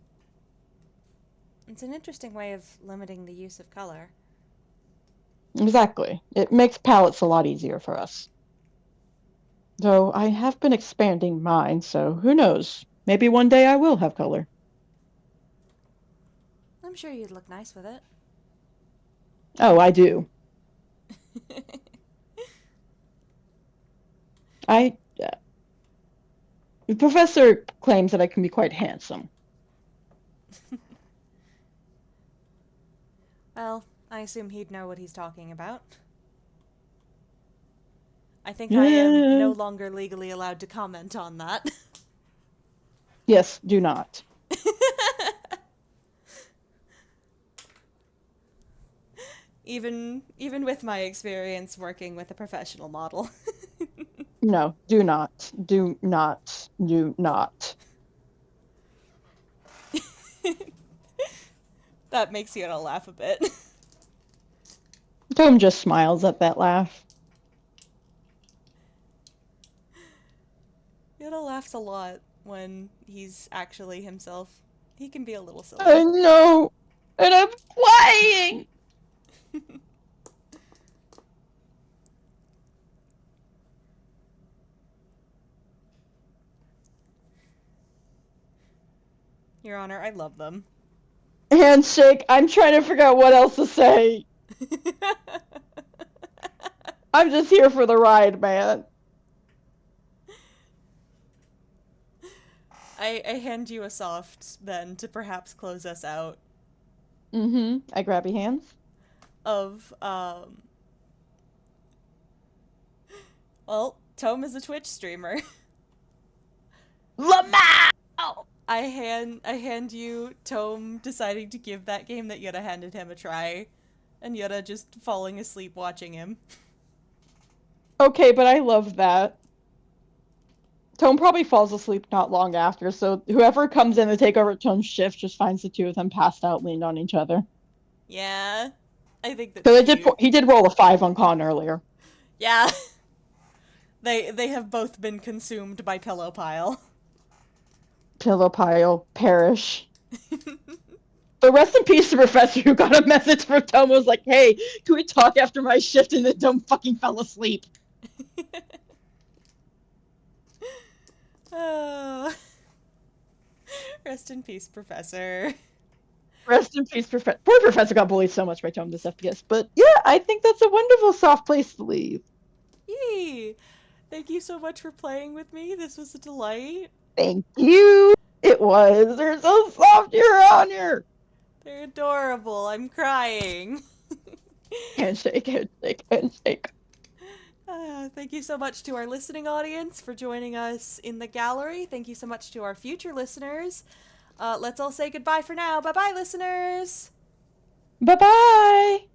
Speaker 2: It's an interesting way of limiting the use of color.
Speaker 1: Exactly. It makes palettes a lot easier for us. Though I have been expanding mine, so who knows? Maybe one day I will have color.
Speaker 2: I'm sure you'd look nice with it.
Speaker 1: Oh, I do. The professor claims that I can be quite handsome.
Speaker 2: Well, I assume he'd know what he's talking about. I think I am no
Speaker 1: Eh,
Speaker 2: longer legally allowed to comment on that.
Speaker 1: yes, do not.
Speaker 2: even with my experience working with a professional model.
Speaker 1: No, do not. Do not. Do not.
Speaker 2: That makes you gonna laugh a bit.
Speaker 1: Tom just smiles at that laugh.
Speaker 2: Yoda laughs a lot when he's actually himself. He can be a little silly.
Speaker 1: I know. And I'm flying!
Speaker 2: Your Honor, I love them.
Speaker 1: Handshake. I'm trying to figure out what else to say. I'm just here for the ride, man.
Speaker 2: I hand you a soft, then, to perhaps close us out.
Speaker 1: I grab your hands.
Speaker 2: Of, well, Tome is a Twitch streamer.
Speaker 1: Lamau!
Speaker 2: I hand you Tome deciding to give that game that Yoda handed him a try, and Yoda just falling asleep watching him.
Speaker 1: Okay, but I love that. Tome probably falls asleep not long after, so whoever comes in to take over Tome's shift just finds the two of them passed out, leaned on each other.
Speaker 2: Yeah, I think that's
Speaker 1: Because
Speaker 2: cute.
Speaker 1: he did roll a 5 on con earlier.
Speaker 2: Yeah. They have both been consumed by Pillow Pile.
Speaker 1: Pillow pile, perish. So rest in peace to Professor who got a message from Tome was like, hey, can we talk after my shift? And then Tome fucking fell asleep.
Speaker 2: Oh. Rest in peace, Professor.
Speaker 1: Rest in peace, Professor. Poor Professor got bullied so much by Tome this FPS. But yeah, I think that's a wonderful soft place to leave.
Speaker 2: Yee! Thank you so much for playing with me. This was a delight.
Speaker 1: Thank you. It was. They're so soft here on here.
Speaker 2: They're adorable. I'm crying.
Speaker 1: Handshake, handshake, handshake.
Speaker 2: Thank you so much to our listening audience for joining us in the gallery. Thank you so much to our future listeners. Let's all say goodbye for now. Bye-bye, listeners!
Speaker 1: Bye-bye.